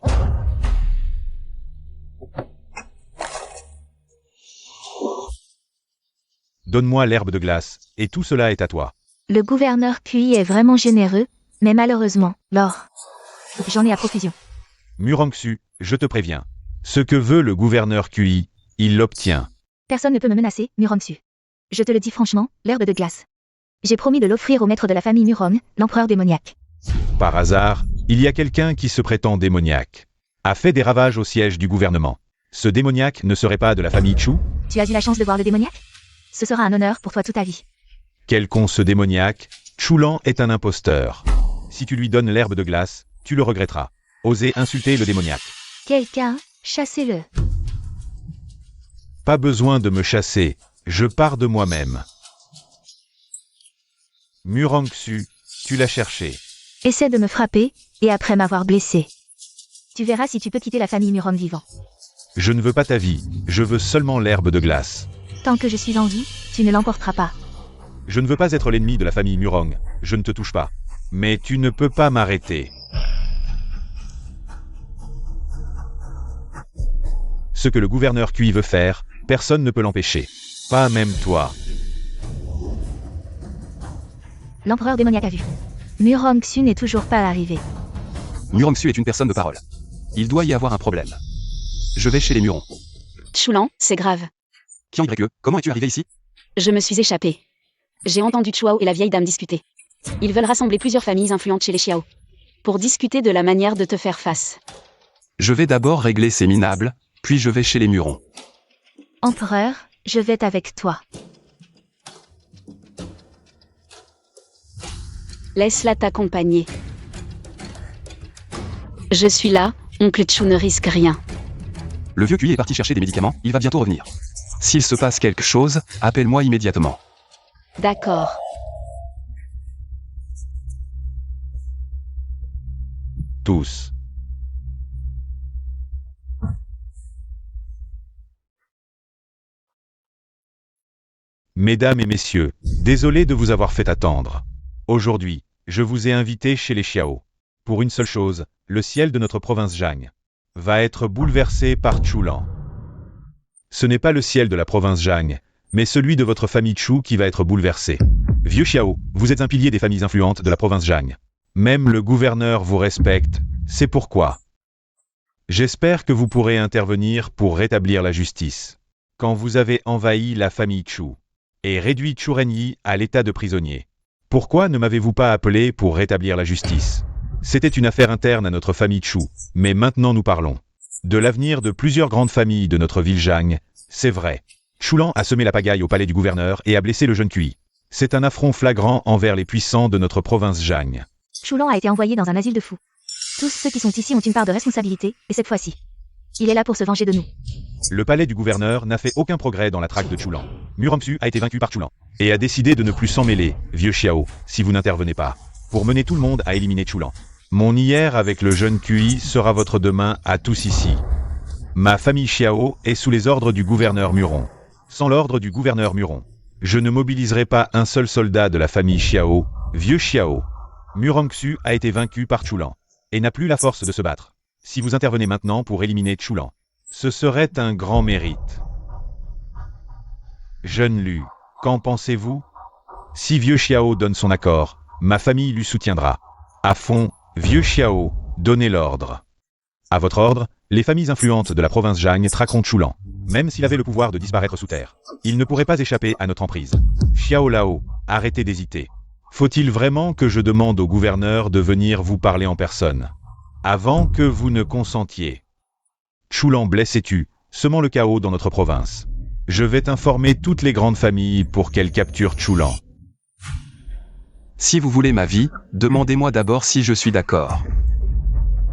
Donne-moi l'herbe de glace, et tout cela est à toi. Le gouverneur Kui est vraiment généreux, mais malheureusement, l'or. J'en ai à profusion. Murongsu, je te préviens. Ce que veut le gouverneur Kui, il l'obtient. Personne ne peut me menacer, Murongsu. Je te le dis franchement, l'herbe de glace. J'ai promis de l'offrir au maître de la famille Murong, l'empereur démoniaque. Par hasard, il y a quelqu'un qui se prétend démoniaque. A fait des ravages au siège du gouvernement. Ce démoniaque ne serait pas de la famille Chu? Tu as eu la chance de voir le démoniaque? Ce sera un honneur pour toi toute ta vie. Quel con ce démoniaque, Chulan est un imposteur. Si tu lui donnes l'herbe de glace, tu le regretteras. Osez insulter le démoniaque. Quelqu'un, chassez-le. Pas besoin de me chasser, je pars de moi-même. Murongsu, tu l'as cherché. Essaie de me frapper, et après m'avoir blessé. Tu verras si tu peux quitter la famille Murong vivant. Je ne veux pas ta vie, je veux seulement l'herbe de glace. Tant que je suis en vie, tu ne l'emporteras pas. Je ne veux pas être l'ennemi de la famille Murong, je ne te touche pas. Mais tu ne peux pas m'arrêter. Ce que le gouverneur Kui veut faire, personne ne peut l'empêcher. Pas même toi. L'empereur démoniaque a vu. Murongsu n'est toujours pas arrivé. Murongsu est une personne de parole. Il doit y avoir un problème. Je vais chez les Murons. Chulan, c'est grave. Qui Y, comment es-tu arrivé ici? Je me suis échappée. J'ai entendu Chuao et la vieille dame discuter. Ils veulent rassembler plusieurs familles influentes chez les Xiao. Pour discuter de la manière de te faire face. Je vais d'abord régler ces minables, puis je vais chez les Murons. Empereur, je vais avec toi. Laisse-la t'accompagner. Je suis là, oncle Chu ne risque rien. Le vieux Kui est parti chercher des médicaments, il va bientôt revenir. S'il se passe quelque chose, appelle-moi immédiatement. D'accord. Tous. Mesdames et messieurs, désolé de vous avoir fait attendre. Aujourd'hui, je vous ai invité chez les Xiao. Pour une seule chose, le ciel de notre province Zhang va être bouleversé par Chulan. Ce n'est pas le ciel de la province Zhang, mais celui de votre famille Chu qui va être bouleversé. Vieux Xiao, vous êtes un pilier des familles influentes de la province Zhang. Même le gouverneur vous respecte, c'est pourquoi. J'espère que vous pourrez intervenir pour rétablir la justice. Quand vous avez envahi la famille Chu et réduit Chu Renyi à l'état de prisonnier, pourquoi ne m'avez-vous pas appelé pour rétablir la justice? C'était une affaire interne à notre famille Chu, mais maintenant nous parlons de l'avenir de plusieurs grandes familles de notre ville Zhang. C'est vrai. Chulan a semé la pagaille au palais du gouverneur et a blessé le jeune Kui. C'est un affront flagrant envers les puissants de notre province Zhang. Chulan a été envoyé dans un asile de fous. Tous ceux qui sont ici ont une part de responsabilité, et cette fois-ci, il est là pour se venger de nous. Le palais du gouverneur n'a fait aucun progrès dans la traque de Chulan. Murongsu a été vaincu par Chulan et a décidé de ne plus s'en mêler, vieux Xiao, si vous n'intervenez pas, pour mener tout le monde à éliminer Chulan. Mon hier avec le jeune QI sera votre demain à tous ici. Ma famille Xiao est sous les ordres du gouverneur Muron. Sans l'ordre du gouverneur Muron, je ne mobiliserai pas un seul soldat de la famille Xiao, vieux Xiao. Murongxu a été vaincu par Chulan et n'a plus la force de se battre. Si vous intervenez maintenant pour éliminer Chulan, ce serait un grand mérite. Jeune Lu, qu'en pensez-vous? Si vieux Xiao donne son accord, ma famille lui soutiendra. À fond, vieux Xiao, donnez l'ordre. À votre ordre, les familles influentes de la province Zhang traqueront Chulan. Même s'il avait le pouvoir de disparaître sous terre, il ne pourrait pas échapper à notre emprise. Xiao Lao, arrêtez d'hésiter. Faut-il vraiment que je demande au gouverneur de venir vous parler en personne, avant que vous ne consentiez? Chulan blesse et tue, semant le chaos dans notre province. Je vais informer toutes les grandes familles pour qu'elles capturent Chulan. Si vous voulez ma vie, demandez-moi d'abord si je suis d'accord.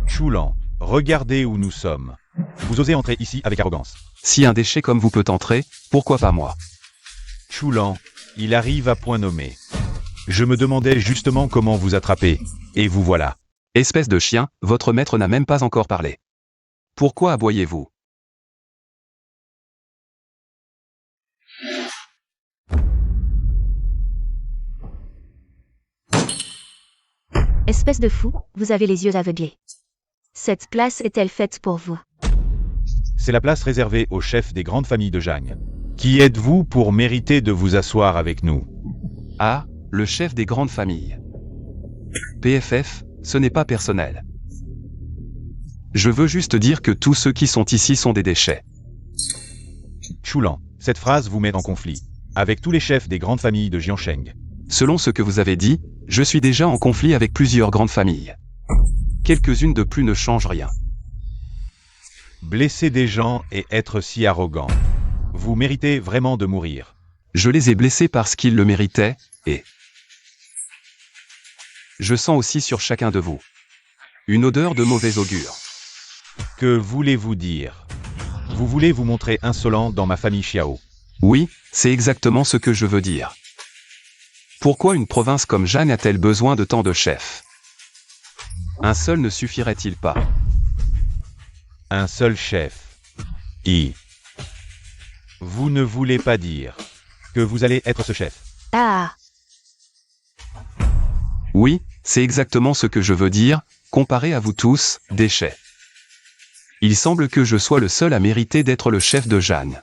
Chulan, regardez où nous sommes. Vous osez entrer ici avec arrogance. Si un déchet comme vous peut entrer, pourquoi pas moi? Chulan, il arrive à point nommé. Je me demandais justement comment vous attraper, et vous voilà. Espèce de chien, votre maître n'a même pas encore parlé. Pourquoi aboyez-vous? Espèce de fou, vous avez les yeux aveuglés. Cette place est-elle faite pour vous? C'est la place réservée aux chefs des grandes familles de Zhang. Qui êtes-vous pour mériter de vous asseoir avec nous? Ah, le chef des grandes familles. PFF, ce n'est pas personnel. Je veux juste dire que tous ceux qui sont ici sont des déchets. Chulan, cette phrase vous met en conflit avec tous les chefs des grandes familles de Jiansheng. Selon ce que vous avez dit, je suis déjà en conflit avec plusieurs grandes familles. Quelques-unes de plus ne changent rien. Blesser des gens et être si arrogant. Vous méritez vraiment de mourir. Je les ai blessés parce qu'ils le méritaient, et... je sens aussi sur chacun de vous une odeur de mauvais augure. Que voulez-vous dire? Vous voulez vous montrer insolent dans ma famille Xiao? Oui, c'est exactement ce que je veux dire. Pourquoi une province comme Zhang a-t-elle besoin de tant de chefs? Un seul ne suffirait-il pas? Un seul chef. Vous ne voulez pas dire que vous allez être ce chef? Ah, Oui, c'est exactement ce que je veux dire, comparé à vous tous, déchets. Il semble que je sois le seul à mériter d'être le chef de Zhang.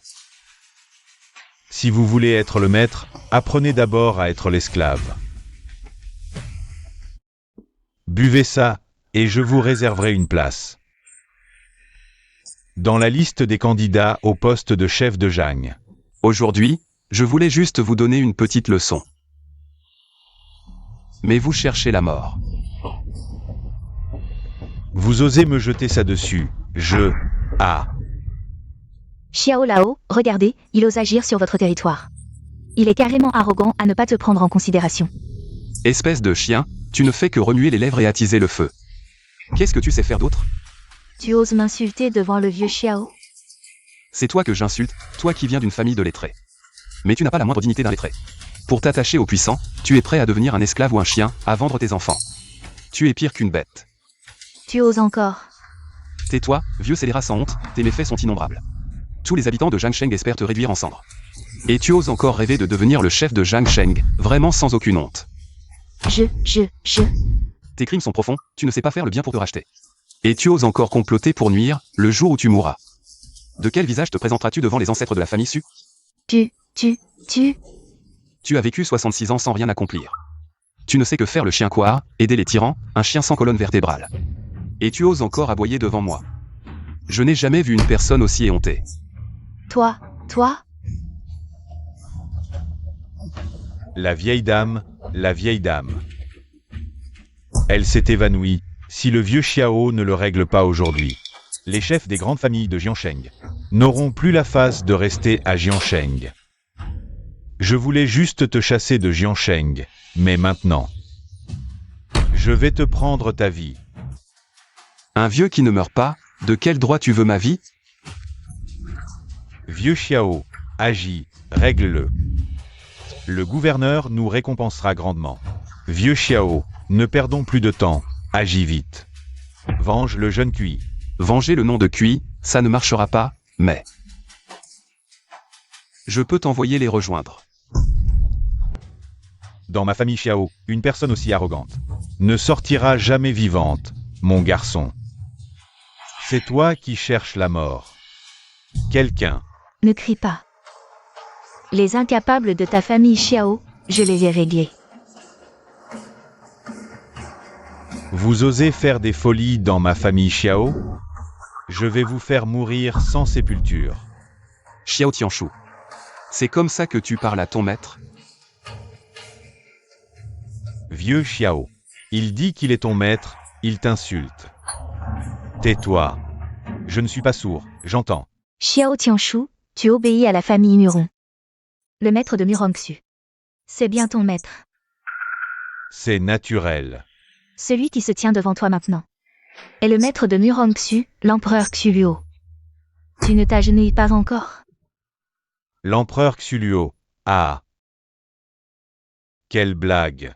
Si vous voulez être le maître, apprenez d'abord à être l'esclave. Buvez ça, et je vous réserverai une place dans la liste des candidats au poste de chef de Zhang. Aujourd'hui, je voulais juste vous donner une petite leçon. Mais vous cherchez la mort. Vous osez me jeter ça dessus, Xiao Lao, regardez, il ose agir sur votre territoire. Il est carrément arrogant à ne pas te prendre en considération. Espèce de chien, tu ne fais que remuer les lèvres et attiser le feu. Qu'est-ce que tu sais faire d'autre? Tu oses m'insulter devant le vieux Xiao? C'est toi que j'insulte, toi qui viens d'une famille de lettrés. Mais tu n'as pas la moindre dignité d'un lettré. Pour t'attacher aux puissants, tu es prêt à devenir un esclave ou un chien, à vendre tes enfants. Tu es pire qu'une bête. Tu oses encore? Tais-toi, vieux scélérat sans honte, tes méfaits sont innombrables. Tous les habitants de Jiangsheng espèrent te réduire en cendres. Et tu oses encore rêver de devenir le chef de Jiangsheng, vraiment sans aucune honte. Tes crimes sont profonds, tu ne sais pas faire le bien pour te racheter. Et tu oses encore comploter pour nuire, le jour où tu mourras. De quel visage te présenteras-tu devant les ancêtres de la famille Su? Tu as vécu 66 ans sans rien accomplir. Tu ne sais que faire le chien couard, aider les tyrans, un chien sans colonne vertébrale. Et tu oses encore aboyer devant moi. Je n'ai jamais vu une personne aussi éhontée. Toi. La vieille dame. Elle s'est évanouie, si le vieux Xiao ne le règle pas aujourd'hui. Les chefs des grandes familles de Jiansheng n'auront plus la face de rester à Jiansheng. Je voulais juste te chasser de Jiansheng, mais maintenant, je vais te prendre ta vie. Un vieux qui ne meurt pas, de quel droit tu veux ma vie? Vieux Xiao, agis, règle-le. Le gouverneur nous récompensera grandement. Vieux Xiao, ne perdons plus de temps, Agis vite. Venge le jeune Kui. Venger le nom de Kui, ça ne marchera pas, mais... Je peux t'envoyer les rejoindre. Dans ma famille Xiao, une personne aussi arrogante ne sortira jamais vivante, mon garçon. C'est toi qui cherches la mort. Quelqu'un. Ne crie pas. Les incapables de ta famille Xiao, je les ai réglés. Vous osez faire des folies dans ma famille Xiao? Je vais vous faire mourir sans sépulture. Xiao Tianshu. C'est comme ça que tu parles à ton maître? Vieux Xiao. Il dit qu'il est ton maître, il t'insulte. Tais-toi. Je ne suis pas sourd, j'entends. Xiao Tianshu, tu obéis à la famille Muron. Le maître de Murongxu. C'est bien ton maître. C'est naturel. Celui qui se tient devant toi maintenant. Est le maître de Murongxu, l'empereur Xuluo. Tu ne t'agenouilles pas encore? L'empereur Xuluo. Ah. Quelle blague.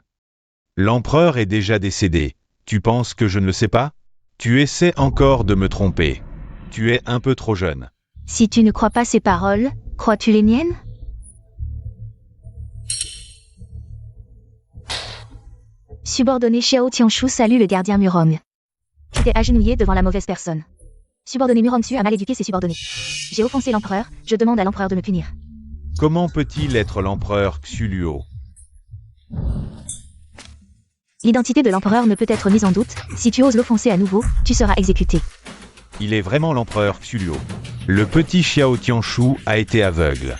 L'empereur est déjà décédé. Tu penses que je ne le sais pas? Tu essaies encore de me tromper. Tu es un peu trop jeune. Si tu ne crois pas ces paroles, crois-tu les miennes? Subordonné Xiao Tianshu salue le gardien Murong. Tu t'es agenouillé devant la mauvaise personne. Subordonné Murongxu a mal éduqué ses subordonnés. J'ai offensé l'empereur, je demande à l'empereur de me punir. Comment peut-il être l'empereur Xuluo? L'identité de l'empereur ne peut être mise en doute, si tu oses l'offenser à nouveau, tu seras exécuté. Il est vraiment l'empereur Xuluo. Le petit Xiao Tianshu a été aveugle.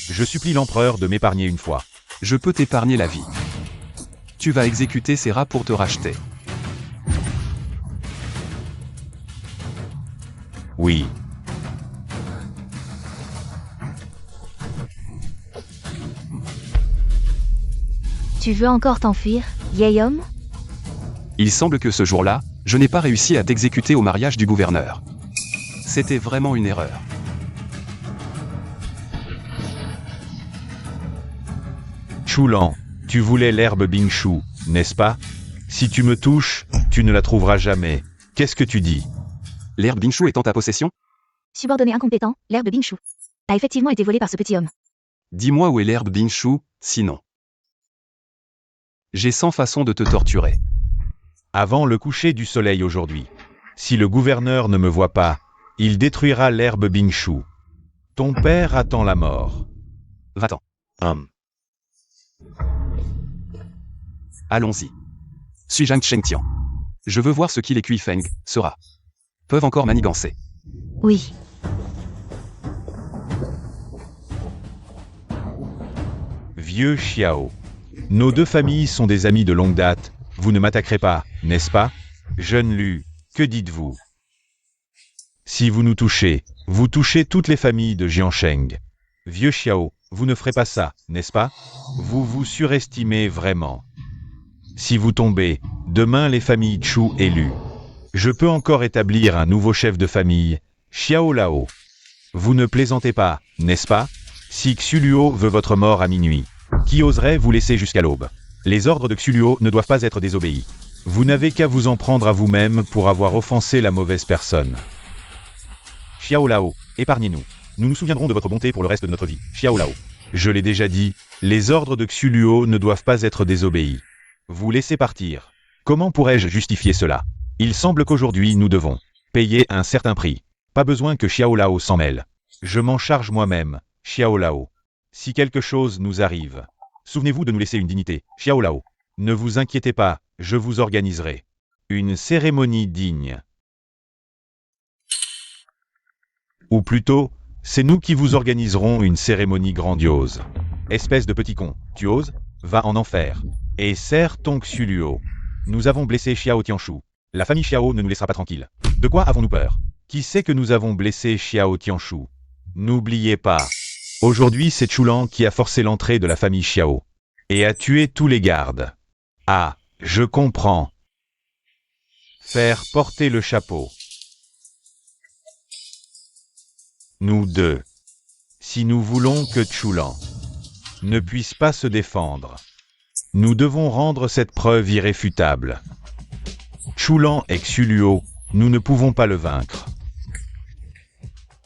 Je supplie l'empereur de m'épargner une fois. Je peux t'épargner la vie. Tu vas exécuter ces rats pour te racheter. Oui. Tu veux encore t'enfuir, vieil homme? Il semble que ce jour-là, je n'ai pas réussi à t'exécuter au mariage du gouverneur. C'était vraiment une erreur. Chulan, tu voulais l'herbe Bingshu, n'est-ce pas? Si tu me touches, tu ne la trouveras jamais. Qu'est-ce que tu dis? L'herbe Bingshu est en ta possession? Subordonné incompétent, l'herbe Bingshu a effectivement été volée par ce petit homme. Dis-moi où est l'herbe Bingshu, sinon. J'ai 100 façons de te torturer. Avant le coucher du soleil aujourd'hui. Si le gouverneur ne me voit pas, il détruira l'herbe Bingshu. Ton père attend la mort. Va-t'en. Allons-y. Suis Zhang Chengtian. Je veux voir ce qu'il et Kui Feng sera. Peuvent encore manigancer. Oui. Vieux Xiao. Nos deux familles sont des amis de longue date. Vous ne m'attaquerez pas, n'est-ce pas? Jeune Lu, que dites-vous? Si vous nous touchez, vous touchez toutes les familles de Jiansheng. Vieux Xiao, vous ne ferez pas ça, n'est-ce pas? Vous vous surestimez vraiment. Si vous tombez, demain les familles Chu et Lu. Je peux encore établir un nouveau chef de famille, Xiao Lao. Vous ne plaisantez pas, n'est-ce pas? Si Xuluo veut votre mort à minuit, qui oserait vous laisser jusqu'à l'aube? Les ordres de Xuluo ne doivent pas être désobéis. Vous n'avez qu'à vous en prendre à vous-même pour avoir offensé la mauvaise personne. Xiao Lao, épargnez-nous. Nous nous souviendrons de votre bonté pour le reste de notre vie, Xiao Lao. Je l'ai déjà dit, les ordres de Xuluo ne doivent pas être désobéis. Vous laissez partir. Comment pourrais-je justifier cela? Il semble qu'aujourd'hui nous devons payer un certain prix. Pas besoin que Xiao Lao s'en mêle. Je m'en charge moi-même, Xiao Lao. Si quelque chose nous arrive, souvenez-vous de nous laisser une dignité, Xiao Lao. Ne vous inquiétez pas, je vous organiserai une cérémonie digne. Ou plutôt, c'est nous qui vous organiserons une cérémonie grandiose. Espèce de petit con, tu oses? Va en enfer. Et serre ton Xuluo. Nous avons blessé Xiao Tianshu. La famille Xiao ne nous laissera pas tranquille. De quoi avons-nous peur? Qui sait que nous avons blessé Xiao Tianshu? N'oubliez pas. Aujourd'hui c'est Chulan qui a forcé l'entrée de la famille Xiao. Et a tué tous les gardes. Ah, je comprends. Faire porter le chapeau. Nous deux. Si nous voulons que Chulan ne puisse pas se défendre, nous devons rendre cette preuve irréfutable. Chulan et Xuluo, nous ne pouvons pas le vaincre.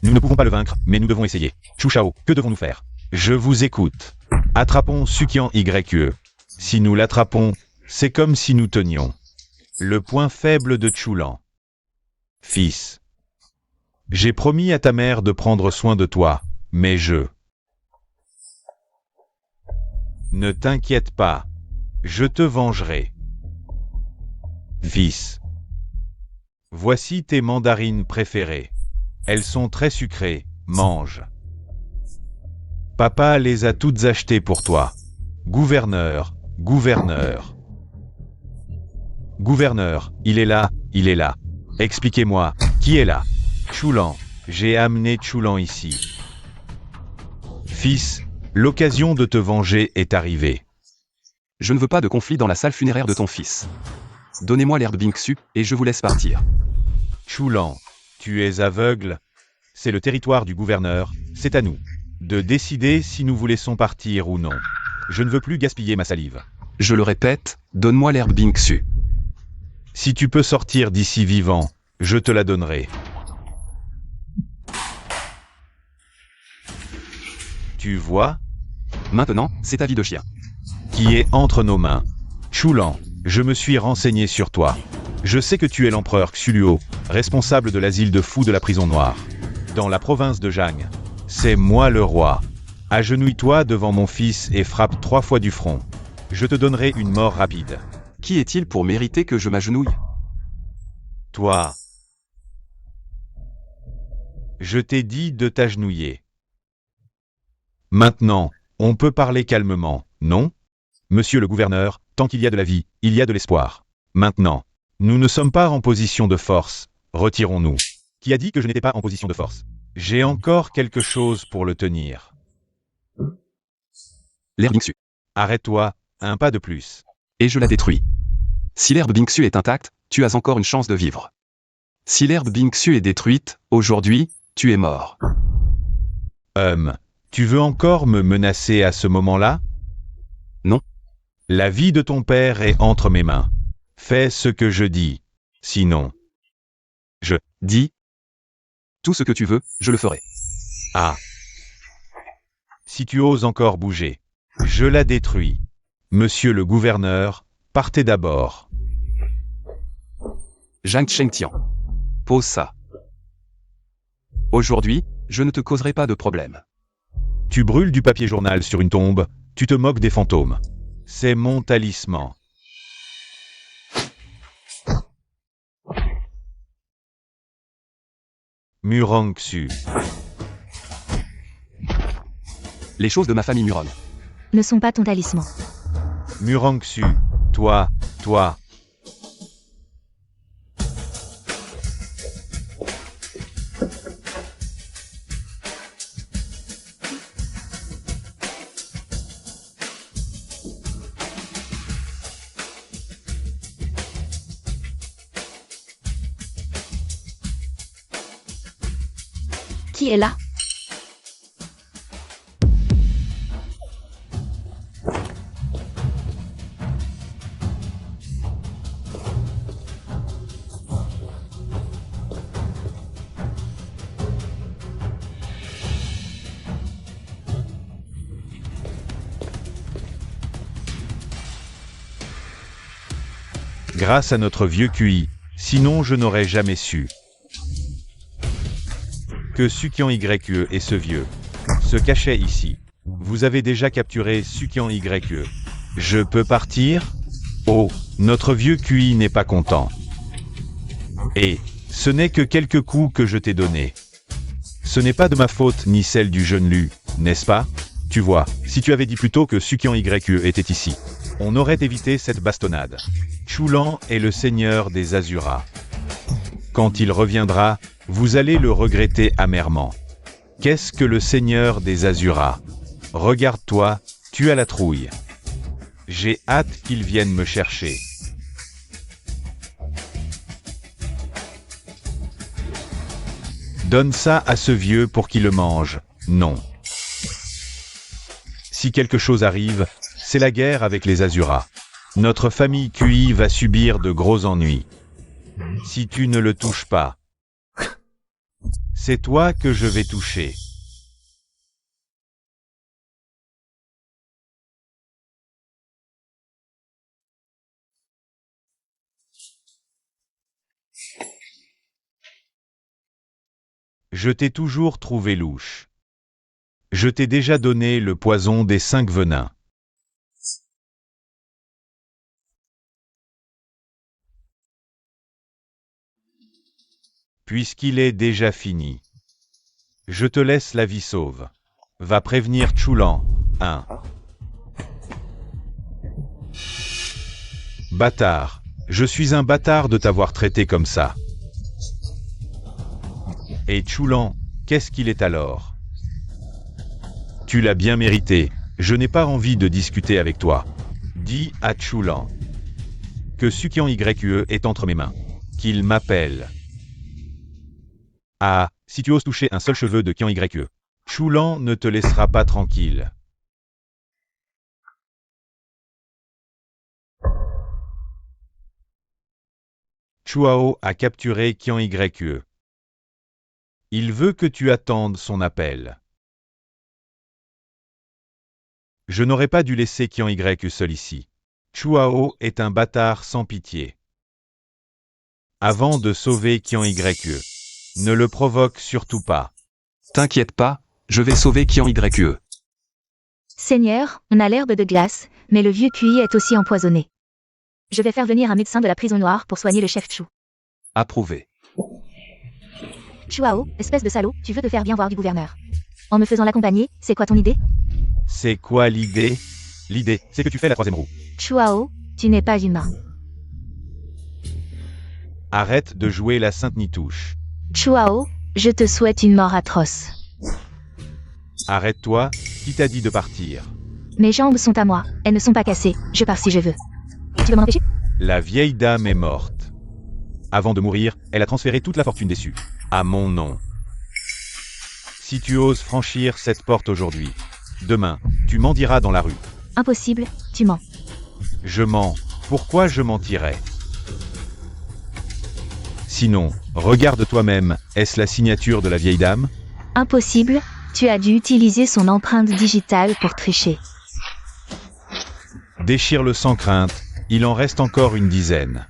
Nous ne pouvons pas le vaincre, mais nous devons essayer. Chu Shao, que devons-nous faire? Je vous écoute. Attrapons Suqian YE. Si nous l'attrapons, c'est comme si nous tenions le point faible de Chulan. Fils. J'ai promis à ta mère de prendre soin de toi, mais ne t'inquiète pas. Je te vengerai. Fils. Voici tes mandarines préférées. Elles sont très sucrées, mange. Papa les a toutes achetées pour toi. Gouverneur, gouverneur. Gouverneur, il est là. Expliquez-moi, qui est là? Chulan, j'ai amené Chulan ici. Fils, l'occasion de te venger est arrivée. Je ne veux pas de conflit dans la salle funéraire de ton fils. Donnez-moi l'herbe Bingsu, et je vous laisse partir. Chulan, tu es aveugle? C'est le territoire du gouverneur, c'est à nous de décider si nous vous laissons partir ou non. Je ne veux plus gaspiller ma salive. Je le répète, donne-moi l'herbe Bingsu. Si tu peux sortir d'ici vivant, je te la donnerai. Tu vois? Maintenant, c'est ta vie de chien. Qui est entre nos mains. Chulan, je me suis renseigné sur toi. Je sais que tu es l'empereur Xuluo, responsable de l'asile de fous de la prison noire. Dans la province de Zhang. C'est moi le roi. Agenouille-toi devant mon fils et frappe 3 fois du front. Je te donnerai une mort rapide. Qui est-il pour mériter que je m'agenouille? Toi. Je t'ai dit de t'agenouiller. Maintenant, on peut parler calmement, non? Monsieur le gouverneur, tant qu'il y a de la vie, il y a de l'espoir. Maintenant, nous ne sommes pas en position de force, retirons-nous. Qui a dit que je n'étais pas en position de force? J'ai encore quelque chose pour le tenir. L'herbe Bingsu. Arrête-toi, un pas de plus. Et je la détruis. Si l'herbe Bingsu est intacte, tu as encore une chance de vivre. Si l'herbe Bingsu est détruite, aujourd'hui, tu es mort. Tu veux encore me menacer à ce moment-là? Non. La vie de ton père est entre mes mains. Fais ce que je dis. Sinon, je dis tout ce que tu veux, je le ferai. Ah. Si tu oses encore bouger, je la détruis. Monsieur le gouverneur, partez d'abord. Zhang Chengtian. Pose ça. Aujourd'hui, je ne te causerai pas de problème. Tu brûles du papier journal sur une tombe, tu te moques des fantômes. C'est mon talisman. Murangxu. Les choses de ma famille Muron. Ne sont pas ton talisman. Murangxu, toi. Qui est là? Grâce à notre vieux QI, sinon je n'aurais jamais su que Suqian YE et ce vieux se cachaient ici. Vous avez déjà capturé Suqian YE. Je peux partir? Oh, notre vieux QI n'est pas content. Et ce n'est que quelques coups que je t'ai donnés. Ce n'est pas de ma faute ni celle du jeune Lu, n'est-ce pas? Tu vois, si tu avais dit plus tôt que Suqian YE était ici, on aurait évité cette bastonnade. Chulan est le seigneur des Azuras. Quand il reviendra, vous allez le regretter amèrement. Qu'est-ce que le seigneur des Azuras? Regarde-toi, tu as la trouille. J'ai hâte qu'il vienne me chercher. Donne ça à ce vieux pour qu'il le mange. Non. Si quelque chose arrive, c'est la guerre avec les Azuras. Notre famille QI va subir de gros ennuis. Si tu ne le touches pas, c'est toi que je vais toucher. Je t'ai toujours trouvé louche. Je t'ai déjà donné le poison des 5 venins. Puisqu'il est déjà fini, je te laisse la vie sauve. Va prévenir Chulan. 1. Bâtard, je suis un bâtard de t'avoir traité comme ça. Et Chulan, qu'est-ce qu'il est alors? Tu l'as bien mérité, je n'ai pas envie de discuter avec toi. Dis à Chulan que Sukian YE est entre mes mains. Qu'il m'appelle. Ah, si tu oses toucher un seul cheveu de Kian YE, Chulan ne te laissera pas tranquille. Chuao a capturé Kian YE. Il veut que tu attendes son appel. Je n'aurais pas dû laisser Kian YE seul ici. Chuao est un bâtard sans pitié. Avant de sauver Kian YE, ne le provoque surtout pas. T'inquiète pas, je vais sauver Kian YE. Seigneur, on a l'herbe de glace, mais le vieux QI est aussi empoisonné. Je vais faire venir un médecin de la prison noire pour soigner le chef Chu. Approuvé. Chuao, espèce de salaud, tu veux te faire bien voir du gouverneur. En me faisant l'accompagner, c'est quoi ton idée? C'est quoi l'idée? L'idée, c'est que tu fais la 3e roue. Chuao, tu n'es pas humain. Arrête de jouer la Sainte Nitouche. Chuao, je te souhaite une mort atroce. Arrête-toi, qui t'a dit de partir? Mes jambes sont à moi, elles ne sont pas cassées, je pars si je veux. Tu veux m'en empêcher? La vieille dame est morte. Avant de mourir, elle a transféré toute la fortune déçue. À mon nom. Si tu oses franchir cette porte aujourd'hui, demain, tu mentiras dans la rue. Impossible, tu mens. Je mens. Pourquoi je mentirais? Sinon, regarde toi-même, est-ce la signature de la vieille dame? Impossible, tu as dû utiliser son empreinte digitale pour tricher. Déchire-le sans crainte, il en reste encore une dizaine.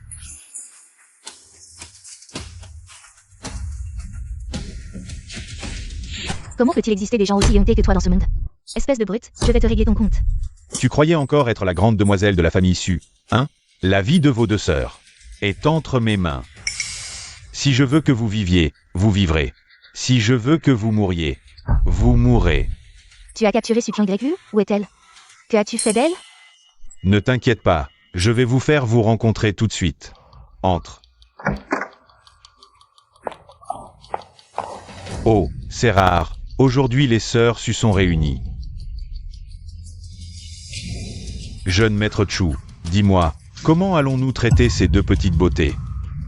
Comment peut-il exister des gens aussi éhontés que toi dans ce monde? Espèce de brute, je vais te régler ton compte. Tu croyais encore être la grande demoiselle de la famille Su, hein? La vie de vos 2 sœurs est entre mes mains. Si je veux que vous viviez, vous vivrez. Si je veux que vous mouriez, vous mourrez. Tu as capturé Sukian YE? Où est-elle? Que as-tu fait d'elle? Ne t'inquiète pas, je vais vous faire vous rencontrer tout de suite. Entre. Oh, c'est rare, aujourd'hui les sœurs Su sont réunies. Jeune maître Chu, dis-moi, comment allons-nous traiter ces 2 petites beautés?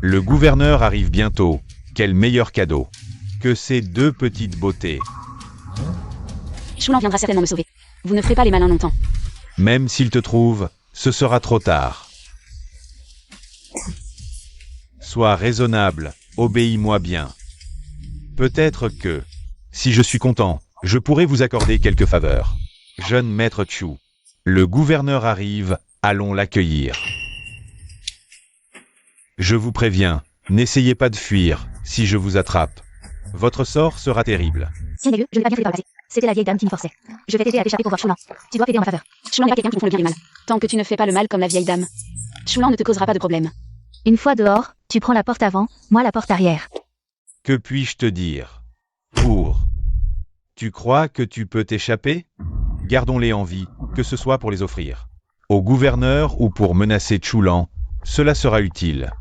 Le gouverneur arrive bientôt, quel meilleur cadeau que ces 2 petites beautés. Chulan viendra certainement me sauver. Vous ne ferez pas les malins longtemps. Même s'il te trouve, ce sera trop tard. Sois raisonnable, obéis-moi bien. Peut-être que, si je suis content, je pourrais vous accorder quelques faveurs. Jeune maître Chu, le gouverneur arrive, allons l'accueillir. Je vous préviens, n'essayez pas de fuir, si je vous attrape. Votre sort sera terrible. Tiens, je n'ai pas bien fait par le passé. C'était la vieille dame qui me forçait. Je vais t'aider à t'échapper pour voir Chulan. Tu dois t'aider en ma faveur. Chulan n'est pas quelqu'un qui confond le bien et le mal. Tant que tu ne fais pas le mal comme la vieille dame, Chulan ne te causera pas de problème. Une fois dehors, tu prends la porte avant, moi la porte arrière. Que puis-je te dire? Pour. Tu crois que tu peux t'échapper? Gardons-les en vie, que ce soit pour les offrir au gouverneur ou pour menacer Chulan, cela sera utile.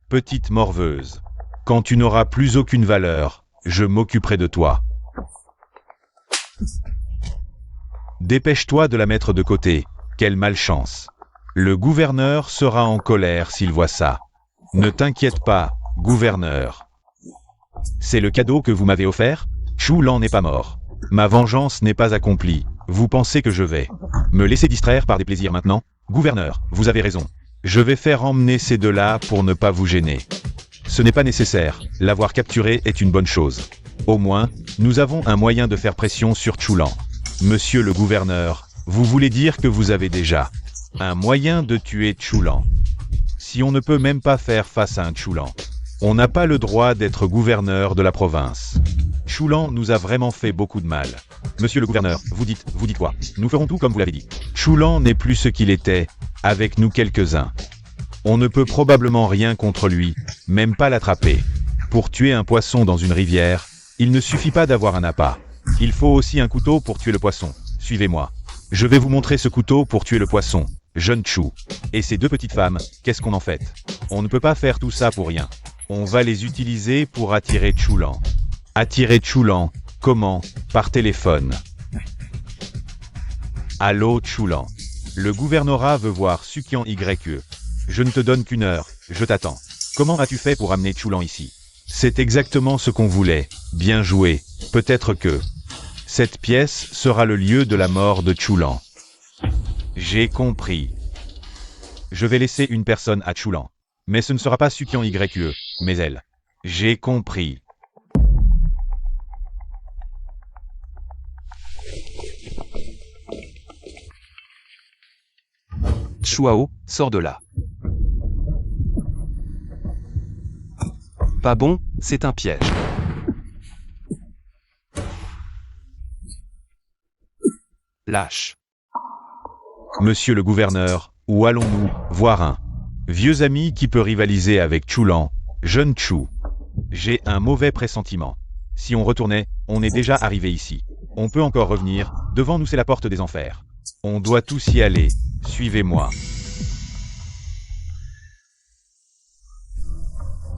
Petite morveuse, quand tu n'auras plus aucune valeur, je m'occuperai de toi. Dépêche-toi de la mettre de côté, quelle malchance. Le gouverneur sera en colère s'il voit ça. Ne t'inquiète pas, gouverneur. C'est le cadeau que vous m'avez offert? Chulan n'est pas mort. Ma vengeance n'est pas accomplie. Vous pensez que je vais me laisser distraire par des plaisirs maintenant? Gouverneur, vous avez raison. Je vais faire emmener ces 2-là pour ne pas vous gêner. Ce n'est pas nécessaire, l'avoir capturé est une bonne chose. Au moins, nous avons un moyen de faire pression sur Chulan. Monsieur le gouverneur, vous voulez dire que vous avez déjà un moyen de tuer Chulan. Si on ne peut même pas faire face à un Chulan, on n'a pas le droit d'être gouverneur de la province. Chulan nous a vraiment fait beaucoup de mal. Monsieur le gouverneur, vous dites quoi? Nous ferons tout comme vous l'avez dit. Chulan n'est plus ce qu'il était, avec nous quelques-uns. On ne peut probablement rien contre lui, même pas l'attraper. Pour tuer un poisson dans une rivière, il ne suffit pas d'avoir un appât. Il faut aussi un couteau pour tuer le poisson. Suivez-moi. Je vais vous montrer ce couteau pour tuer le poisson. Jeune Chou. Et ces deux petites femmes, qu'est-ce qu'on en fait? On ne peut pas faire tout ça pour rien. On va les utiliser pour attirer Chulan. Attirer Chulan, comment? Par téléphone. Allô Chulan. Le gouvernorat veut voir Sukian YE. Je ne te donne qu'une heure, je t'attends. Comment as-tu fait pour amener Chulan ici? C'est exactement ce qu'on voulait. Bien joué. Peut-être que cette pièce sera le lieu de la mort de Chulan. J'ai compris. Je vais laisser une personne à Chulan. Mais ce ne sera pas Sukian YE, mais elle. J'ai compris. Chuao, sors de là. Pas bon, c'est un piège. Lâche. Monsieur le gouverneur, où allons-nous voir un vieux ami qui peut rivaliser avec Chulan, jeune Chou? J'ai un mauvais pressentiment. Si on retournait, on est déjà arrivé ici. On peut encore revenir, devant nous c'est la porte des enfers. On doit tous y aller, suivez-moi.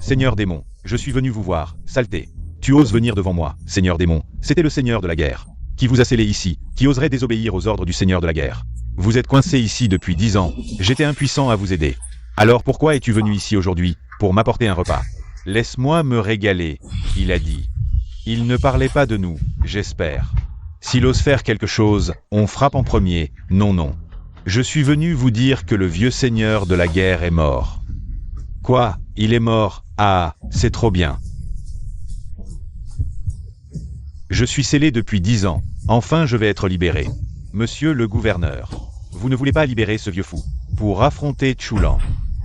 Seigneur démon, je suis venu vous voir, saleté. Tu oses venir devant moi, Seigneur démon, c'était le Seigneur de la guerre. Qui vous a scellé ici, qui oserait désobéir aux ordres du Seigneur de la guerre? Vous êtes coincé ici depuis 10 ans, j'étais impuissant à vous aider. Alors pourquoi es-tu venu ici aujourd'hui, pour m'apporter un repas? Laisse-moi me régaler, il a dit. Il ne parlait pas de nous, j'espère. S'il ose faire quelque chose, on frappe en premier, non. Je suis venu vous dire que le vieux Seigneur de la guerre est mort. Quoi? Il est mort? Ah, c'est trop bien. Je suis scellé depuis 10 ans, enfin je vais être libéré. Monsieur le gouverneur, vous ne voulez pas libérer ce vieux fou pour affronter Chulan.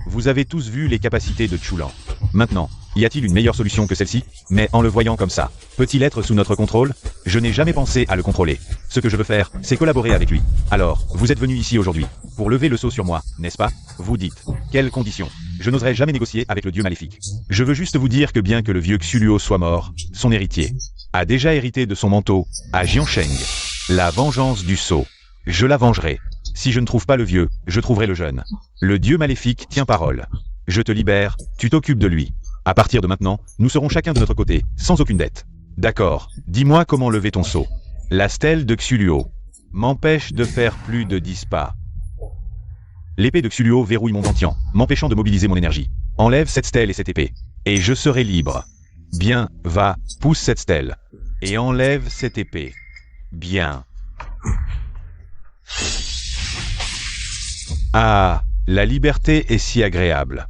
Vous avez tous vu les capacités de Chulan. Maintenant, y a-t-il une meilleure solution que celle-ci? Mais en le voyant comme ça, peut-il être sous notre contrôle? Je n'ai jamais pensé à le contrôler. Ce que je veux faire, c'est collaborer avec lui. Alors, vous êtes venu ici aujourd'hui pour lever le sceau sur moi, n'est-ce pas? Vous dites, quelles conditions? Je n'oserais jamais négocier avec le dieu maléfique. Je veux juste vous dire que bien que le vieux Xuluo soit mort, son héritier a déjà hérité de son manteau, à Jiansheng. La vengeance du sceau. Je la vengerai. Si je ne trouve pas le vieux, je trouverai le jeune. Le dieu maléfique tient parole. Je te libère, tu t'occupes de lui. À partir de maintenant, nous serons chacun de notre côté, sans aucune dette. D'accord, dis-moi comment lever ton sceau. La stèle de Xuluo m'empêche de faire plus de 10 pas. L'épée de Xuluo verrouille mon dantian, m'empêchant de mobiliser mon énergie. Enlève cette stèle et cette épée, et je serai libre. Bien, va, pousse cette stèle, et enlève cette épée. Bien. Ah, la liberté est si agréable.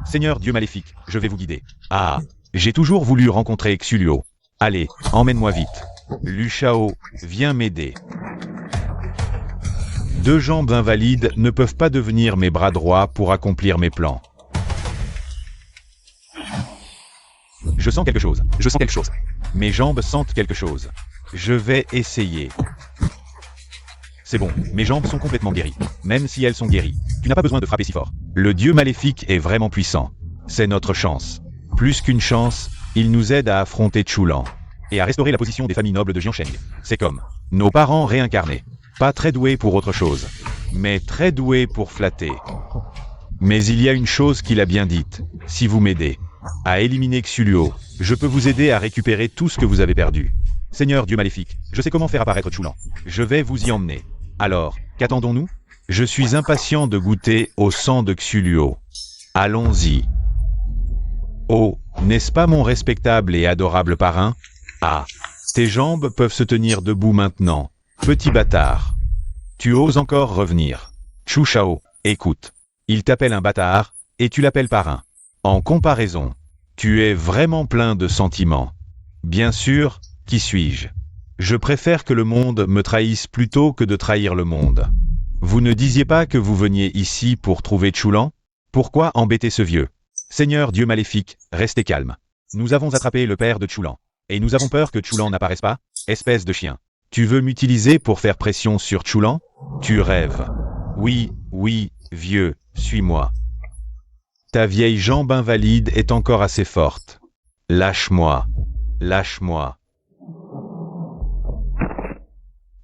Seigneur Dieu maléfique, je vais vous guider. Ah, j'ai toujours voulu rencontrer Xuluo. Allez, emmène-moi vite. Lu Shao, viens m'aider. 2 jambes invalides ne peuvent pas devenir mes bras droits pour accomplir mes plans. Je sens quelque chose. Mes jambes sentent quelque chose. Je vais essayer. C'est bon, mes jambes sont complètement guéries. Même si elles sont guéries, tu n'as pas besoin de frapper si fort. Le dieu maléfique est vraiment puissant. C'est notre chance. Plus qu'une chance, il nous aide à affronter Chulan et à restaurer la position des familles nobles de Jiansheng. C'est comme nos parents réincarnés. Pas très doués pour autre chose, mais très doués pour flatter. Mais il y a une chose qu'il a bien dite. Si vous m'aidez à éliminer Xuluo, je peux vous aider à récupérer tout ce que vous avez perdu. Seigneur Dieu maléfique, je sais comment faire apparaître Chulan. Je vais vous y emmener. Alors, qu'attendons-nous? Je suis impatient de goûter au sang de Xuluo. Allons-y. Oh, n'est-ce pas mon respectable et adorable parrain? Ah, tes jambes peuvent se tenir debout maintenant. Petit bâtard. Tu oses encore revenir. Chu Shao, écoute. Il t'appelle un bâtard, et tu l'appelles parrain. En comparaison, tu es vraiment plein de sentiments. Bien sûr, qui suis-je? Je préfère que le monde me trahisse plutôt que de trahir le monde. Vous ne disiez pas que vous veniez ici pour trouver Chulan? Pourquoi embêter ce vieux? Seigneur Dieu maléfique, restez calme. Nous avons attrapé le père de Chulan. Et nous avons peur que Chulan n'apparaisse pas, espèce de chien. Tu veux m'utiliser pour faire pression sur Chulan? Tu rêves. Oui, vieux, suis-moi. Ta vieille jambe invalide est encore assez forte. Lâche-moi. Lâche-moi.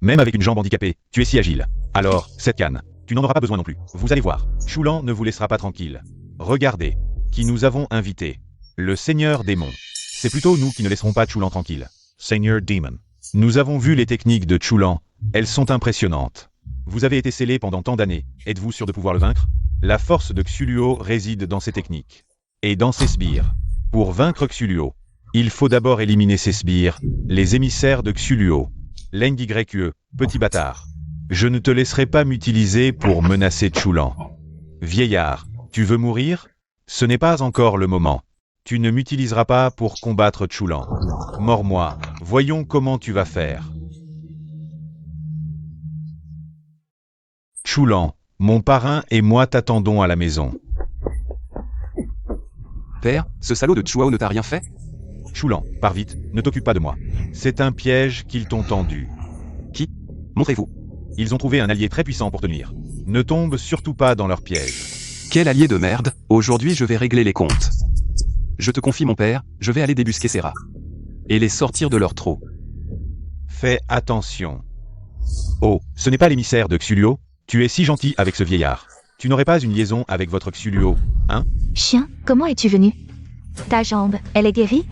Même avec une jambe handicapée, tu es si agile. Alors, cette canne, tu n'en auras pas besoin non plus. Vous allez voir, Chulan ne vous laissera pas tranquille. Regardez, qui nous avons invité. Le Seigneur Démon. C'est plutôt nous qui ne laisserons pas Chulan tranquille. Seigneur Demon. Nous avons vu les techniques de Chulan. Elles sont impressionnantes. Vous avez été scellé pendant tant d'années. Êtes-vous sûr de pouvoir le vaincre? La force de Xuluo réside dans ses techniques. Et dans ses sbires. Pour vaincre Xuluo, il faut d'abord éliminer ses sbires, les émissaires de Xuluo. Lengyue, petit bâtard. Je ne te laisserai pas m'utiliser pour menacer Chulan. Vieillard, tu veux mourir? Ce n'est pas encore le moment. Tu ne m'utiliseras pas pour combattre Chulan. Mords-moi, voyons comment tu vas faire. Chulan, mon parrain et moi t'attendons à la maison. Père, ce salaud de Chuao ne t'a rien fait? Chulan, pars vite, ne t'occupe pas de moi. C'est un piège qu'ils t'ont tendu. Qui? Montrez-vous. Ils ont trouvé un allié très puissant pour te nuire. Ne tombe surtout pas dans leur piège. Quel allié de merde, aujourd'hui je vais régler les comptes. Je te confie mon père, je vais aller débusquer ces rats. Et les sortir de leur trou. Fais attention. Oh, ce n'est pas l'émissaire de Xuluo? Tu es si gentil avec ce vieillard. Tu n'aurais pas une liaison avec votre Xuluo, hein? Chien, comment es-tu venu? Ta jambe, elle est guérie?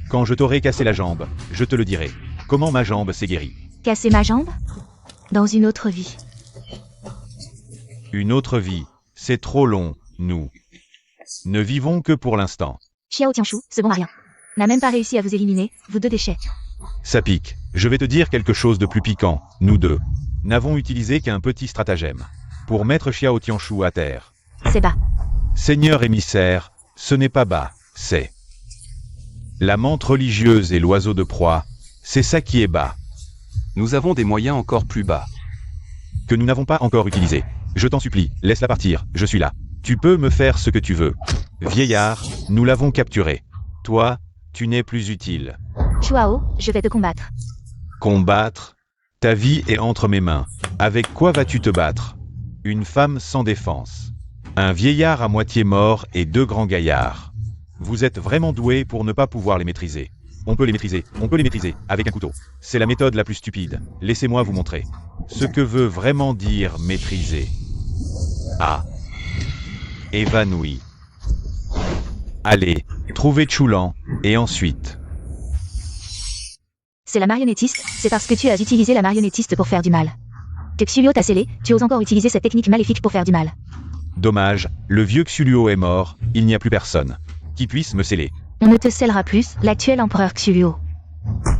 Quand je t'aurai cassé la jambe, je te le dirai. Comment ma jambe s'est guérie? Casser ma jambe? Dans une autre vie. Une autre vie, c'est trop long, nous. Ne vivons que pour l'instant. Xiao Tianshu, ce bon à rien. N'a même pas réussi à vous éliminer, vous deux déchets. Ça pique. Je vais te dire quelque chose de plus piquant, nous deux. N'avons utilisé qu'un petit stratagème. Pour mettre Xiao Tianshu à terre. C'est bas. Seigneur émissaire, ce n'est pas bas, c'est... La menthe religieuse et l'oiseau de proie, c'est ça qui est bas. Nous avons des moyens encore plus bas. Que nous n'avons pas encore utilisé. Je t'en supplie, laisse-la partir, je suis là. Tu peux me faire ce que tu veux. Vieillard, nous l'avons capturé. Toi, tu n'es plus utile. Chuao, je vais te combattre. Combattre? Ta vie est entre mes mains. Avec quoi vas-tu te battre? Une femme sans défense. Un vieillard à moitié mort et deux grands gaillards. Vous êtes vraiment doués pour ne pas pouvoir les maîtriser. On peut les maîtriser, avec un couteau. C'est la méthode la plus stupide. Laissez-moi vous montrer. Ce que veut vraiment dire maîtriser. Ah. Évanoui. Allez, trouvez Chulan, et ensuite... C'est la marionnettiste, c'est parce que tu as utilisé la marionnettiste pour faire du mal. Que Xuluo t'a scellé, tu oses encore utiliser cette technique maléfique pour faire du mal. Dommage, le vieux Xuluo est mort, il n'y a plus personne qui puisse me sceller. On ne te scellera plus, l'actuel empereur Xuluo.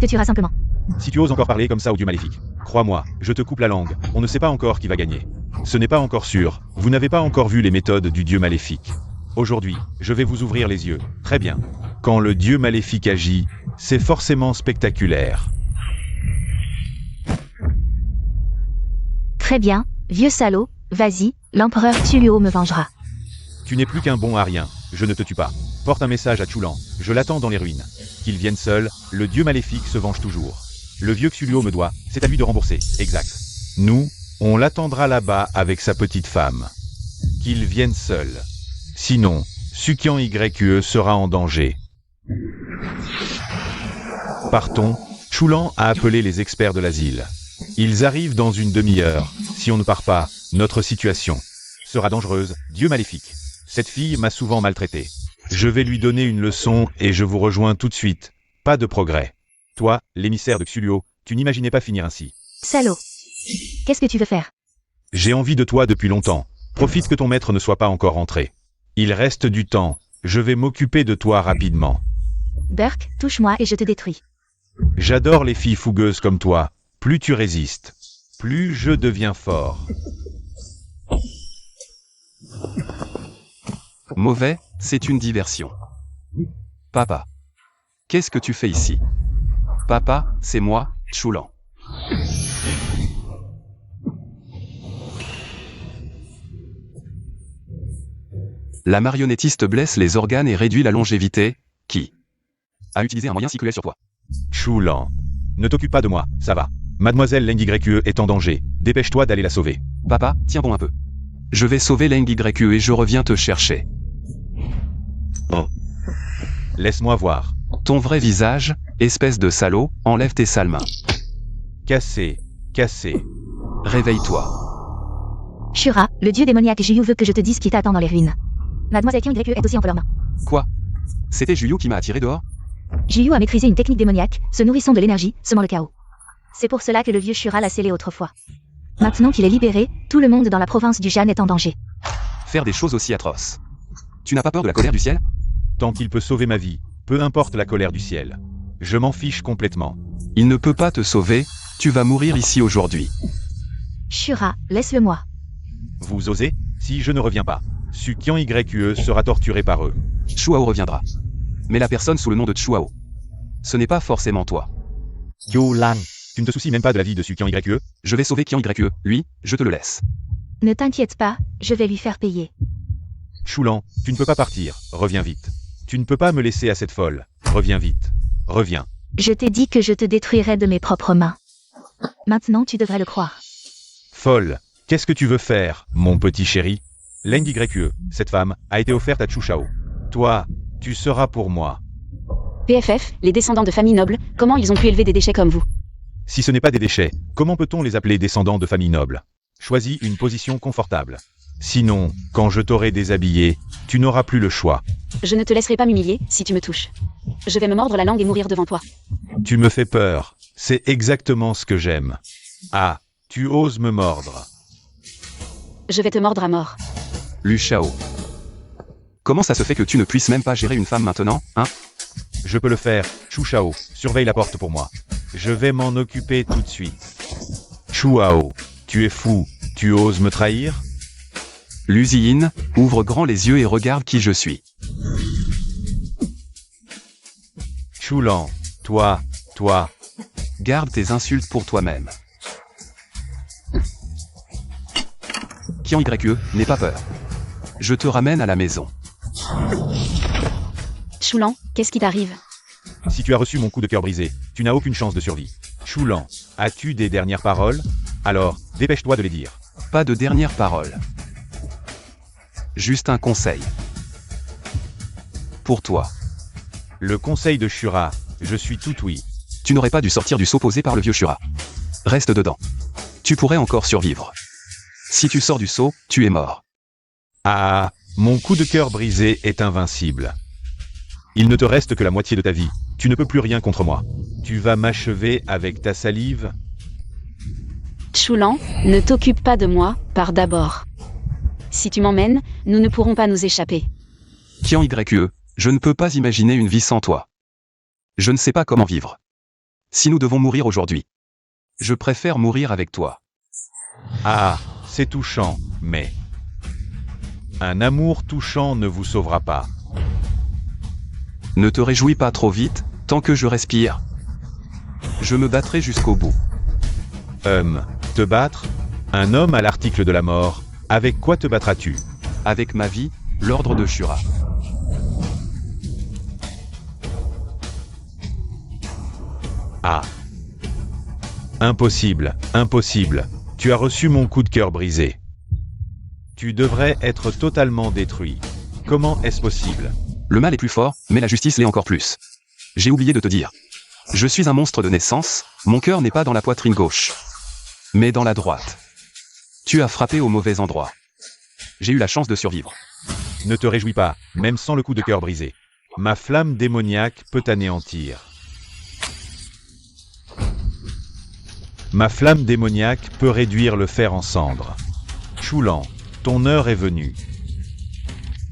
Te tuera simplement. Si tu oses encore parler comme ça au dieu maléfique, crois-moi, je te coupe la langue, on ne sait pas encore qui va gagner. Ce n'est pas encore sûr, vous n'avez pas encore vu les méthodes du dieu maléfique. Aujourd'hui, je vais vous ouvrir les yeux, très bien. Quand le dieu maléfique agit, c'est forcément spectaculaire. Très bien, vieux salaud, vas-y, l'empereur Xuluo me vengera. Tu n'es plus qu'un bon à rien, je ne te tue pas. Porte un message à Chulan, je l'attends dans les ruines. Qu'il vienne seul, le dieu maléfique se venge toujours. Le vieux Xuluo me doit, c'est à lui de rembourser, exact. Nous, on l'attendra là-bas avec sa petite femme. Qu'il vienne seul. Sinon, Sukian Yue sera en danger. Partons, Chulan a appelé les experts de l'asile. Ils arrivent dans une demi-heure. Si on ne part pas, notre situation sera dangereuse, dieu maléfique. Cette fille m'a souvent maltraité. Je vais lui donner une leçon et je vous rejoins tout de suite. Pas de progrès. Toi, l'émissaire de Xuluo, tu n'imaginais pas finir ainsi. Salaud. Qu'est-ce que tu veux faire? J'ai envie de toi depuis longtemps. Profite que ton maître ne soit pas encore rentré. Il reste du temps. Je vais m'occuper de toi rapidement. Burk, touche-moi et je te détruis. J'adore les filles fougueuses comme toi. Plus tu résistes, plus je deviens fort. Mauvais, C'est une diversion. Papa. Qu'est-ce que tu fais ici? Papa, c'est moi, Chulan. La marionnettiste blesse les organes et réduit la longévité. Qui a utilisé un moyen si cruel sur toi? Chulan. Ne t'occupe pas de moi, ça va. Mademoiselle Leng YE est en danger. Dépêche-toi d'aller la sauver. Papa, tiens bon un peu. Je vais sauver Leng YE et je reviens te chercher. Oh. Laisse-moi voir. Ton vrai visage, espèce de salaud, enlève tes sales mains. Cassé. Cassé. Réveille-toi. Shura, le dieu démoniaque Juyu veut que je te dise qui t'attend dans les ruines. Mademoiselle Kyung est aussi entre leurs mains. Quoi? C'était Juyu qui m'a attiré dehors? Juyu a maîtrisé une technique démoniaque, se nourrissant de l'énergie, semant le chaos. C'est pour cela que le vieux Shura l'a scellé autrefois. Maintenant qu'il est libéré, tout le monde dans la province du Shan est en danger. Faire des choses aussi atroces. Tu n'as pas peur de la colère du ciel? Tant qu'il peut sauver ma vie, peu importe la colère du ciel. Je m'en fiche complètement. Il ne peut pas te sauver, tu vas mourir ici aujourd'hui. Shura, laisse-le moi. Vous osez? Si je ne reviens pas, Su Qian YE sera torturé par eux. Chuao reviendra. Mais la personne sous le nom de Chuao. Ce n'est pas forcément toi. Yo Lang, tu ne te soucies même pas de la vie de Su Qian YE? Je vais sauver Qian YE, lui, je te le laisse. Ne t'inquiète pas, je vais lui faire payer. Chulan, tu ne peux pas partir, reviens vite. Tu ne peux pas me laisser à cette folle, reviens vite. Reviens. Je t'ai dit que je te détruirais de mes propres mains. Maintenant tu devrais le croire. Folle, qu'est-ce que tu veux faire, mon petit chéri? Leng YE, cette femme, a été offerte à Chu Shao. Toi, tu seras pour moi. PFF, les descendants de familles nobles, comment ils ont pu élever des déchets comme vous? Si ce n'est pas des déchets, comment peut-on les appeler descendants de familles nobles? Choisis une position confortable. Sinon, quand je t'aurai déshabillé, tu n'auras plus le choix. Je ne te laisserai pas m'humilier, si tu me touches. Je vais me mordre la langue et mourir devant toi. Tu me fais peur. C'est exactement ce que j'aime. Ah, tu oses me mordre. Je vais te mordre à mort. Lu Shao. Comment ça se fait que tu ne puisses même pas gérer une femme maintenant, hein? Je peux le faire. Chu Shao, surveille la porte pour moi. Je vais m'en occuper tout de suite. Chuao, tu es fou. Tu oses me trahir? Luziyin, ouvre grand les yeux et regarde qui je suis. Chulan, toi. Garde tes insultes pour toi-même. Qian YE, n'aie pas peur. Je te ramène à la maison. Chulan, qu'est-ce qui t'arrive? Si tu as reçu mon coup de cœur brisé, tu n'as aucune chance de survie. Chulan, as-tu des dernières paroles? Alors, dépêche-toi de les dire. Pas de dernière parole. Juste un conseil. Pour toi. Le conseil de Shura, je suis tout oui. Tu n'aurais pas dû sortir du seau posé par le vieux Shura. Reste dedans. Tu pourrais encore survivre. Si tu sors du seau, tu es mort. Ah, mon coup de cœur brisé est invincible. Il ne te reste que la moitié de ta vie. Tu ne peux plus rien contre moi. Tu vas m'achever avec ta salive? Chulan, ne t'occupe pas de moi, pars d'abord. Si tu m'emmènes, nous ne pourrons pas nous échapper. Qian YE, je ne peux pas imaginer une vie sans toi. Je ne sais pas comment vivre. Si nous devons mourir aujourd'hui, je préfère mourir avec toi. Ah, c'est touchant, mais... un amour touchant ne vous sauvera pas. Ne te réjouis pas trop vite, tant que je respire. Je me battrai jusqu'au bout. Te battre? Un homme à l'article de la mort, avec quoi te battras-tu? Avec ma vie, l'ordre de Shura. Ah. Impossible, impossible. Tu as reçu mon coup de cœur brisé. Tu devrais être totalement détruit. Comment est-ce possible? Le mal est plus fort, mais la justice l'est encore plus. J'ai oublié de te dire. Je suis un monstre de naissance, mon cœur n'est pas dans la poitrine gauche, mais dans la droite. Tu as frappé au mauvais endroit. J'ai eu la chance de survivre. Ne te réjouis pas, même sans le coup de cœur brisé. Ma flamme démoniaque peut t'anéantir. Ma flamme démoniaque peut réduire le fer en cendres. Chulan, ton heure est venue.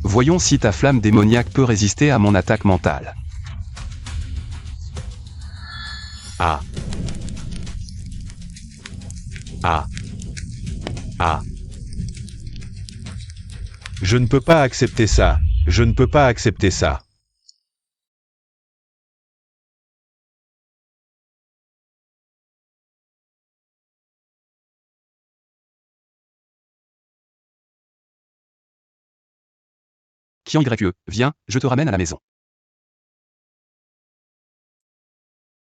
Voyons si ta flamme démoniaque peut résister à mon attaque mentale. Ah. Ah. Ah. Je ne peux pas accepter ça. Je ne peux pas accepter ça. Kian YE, viens, je te ramène à la maison.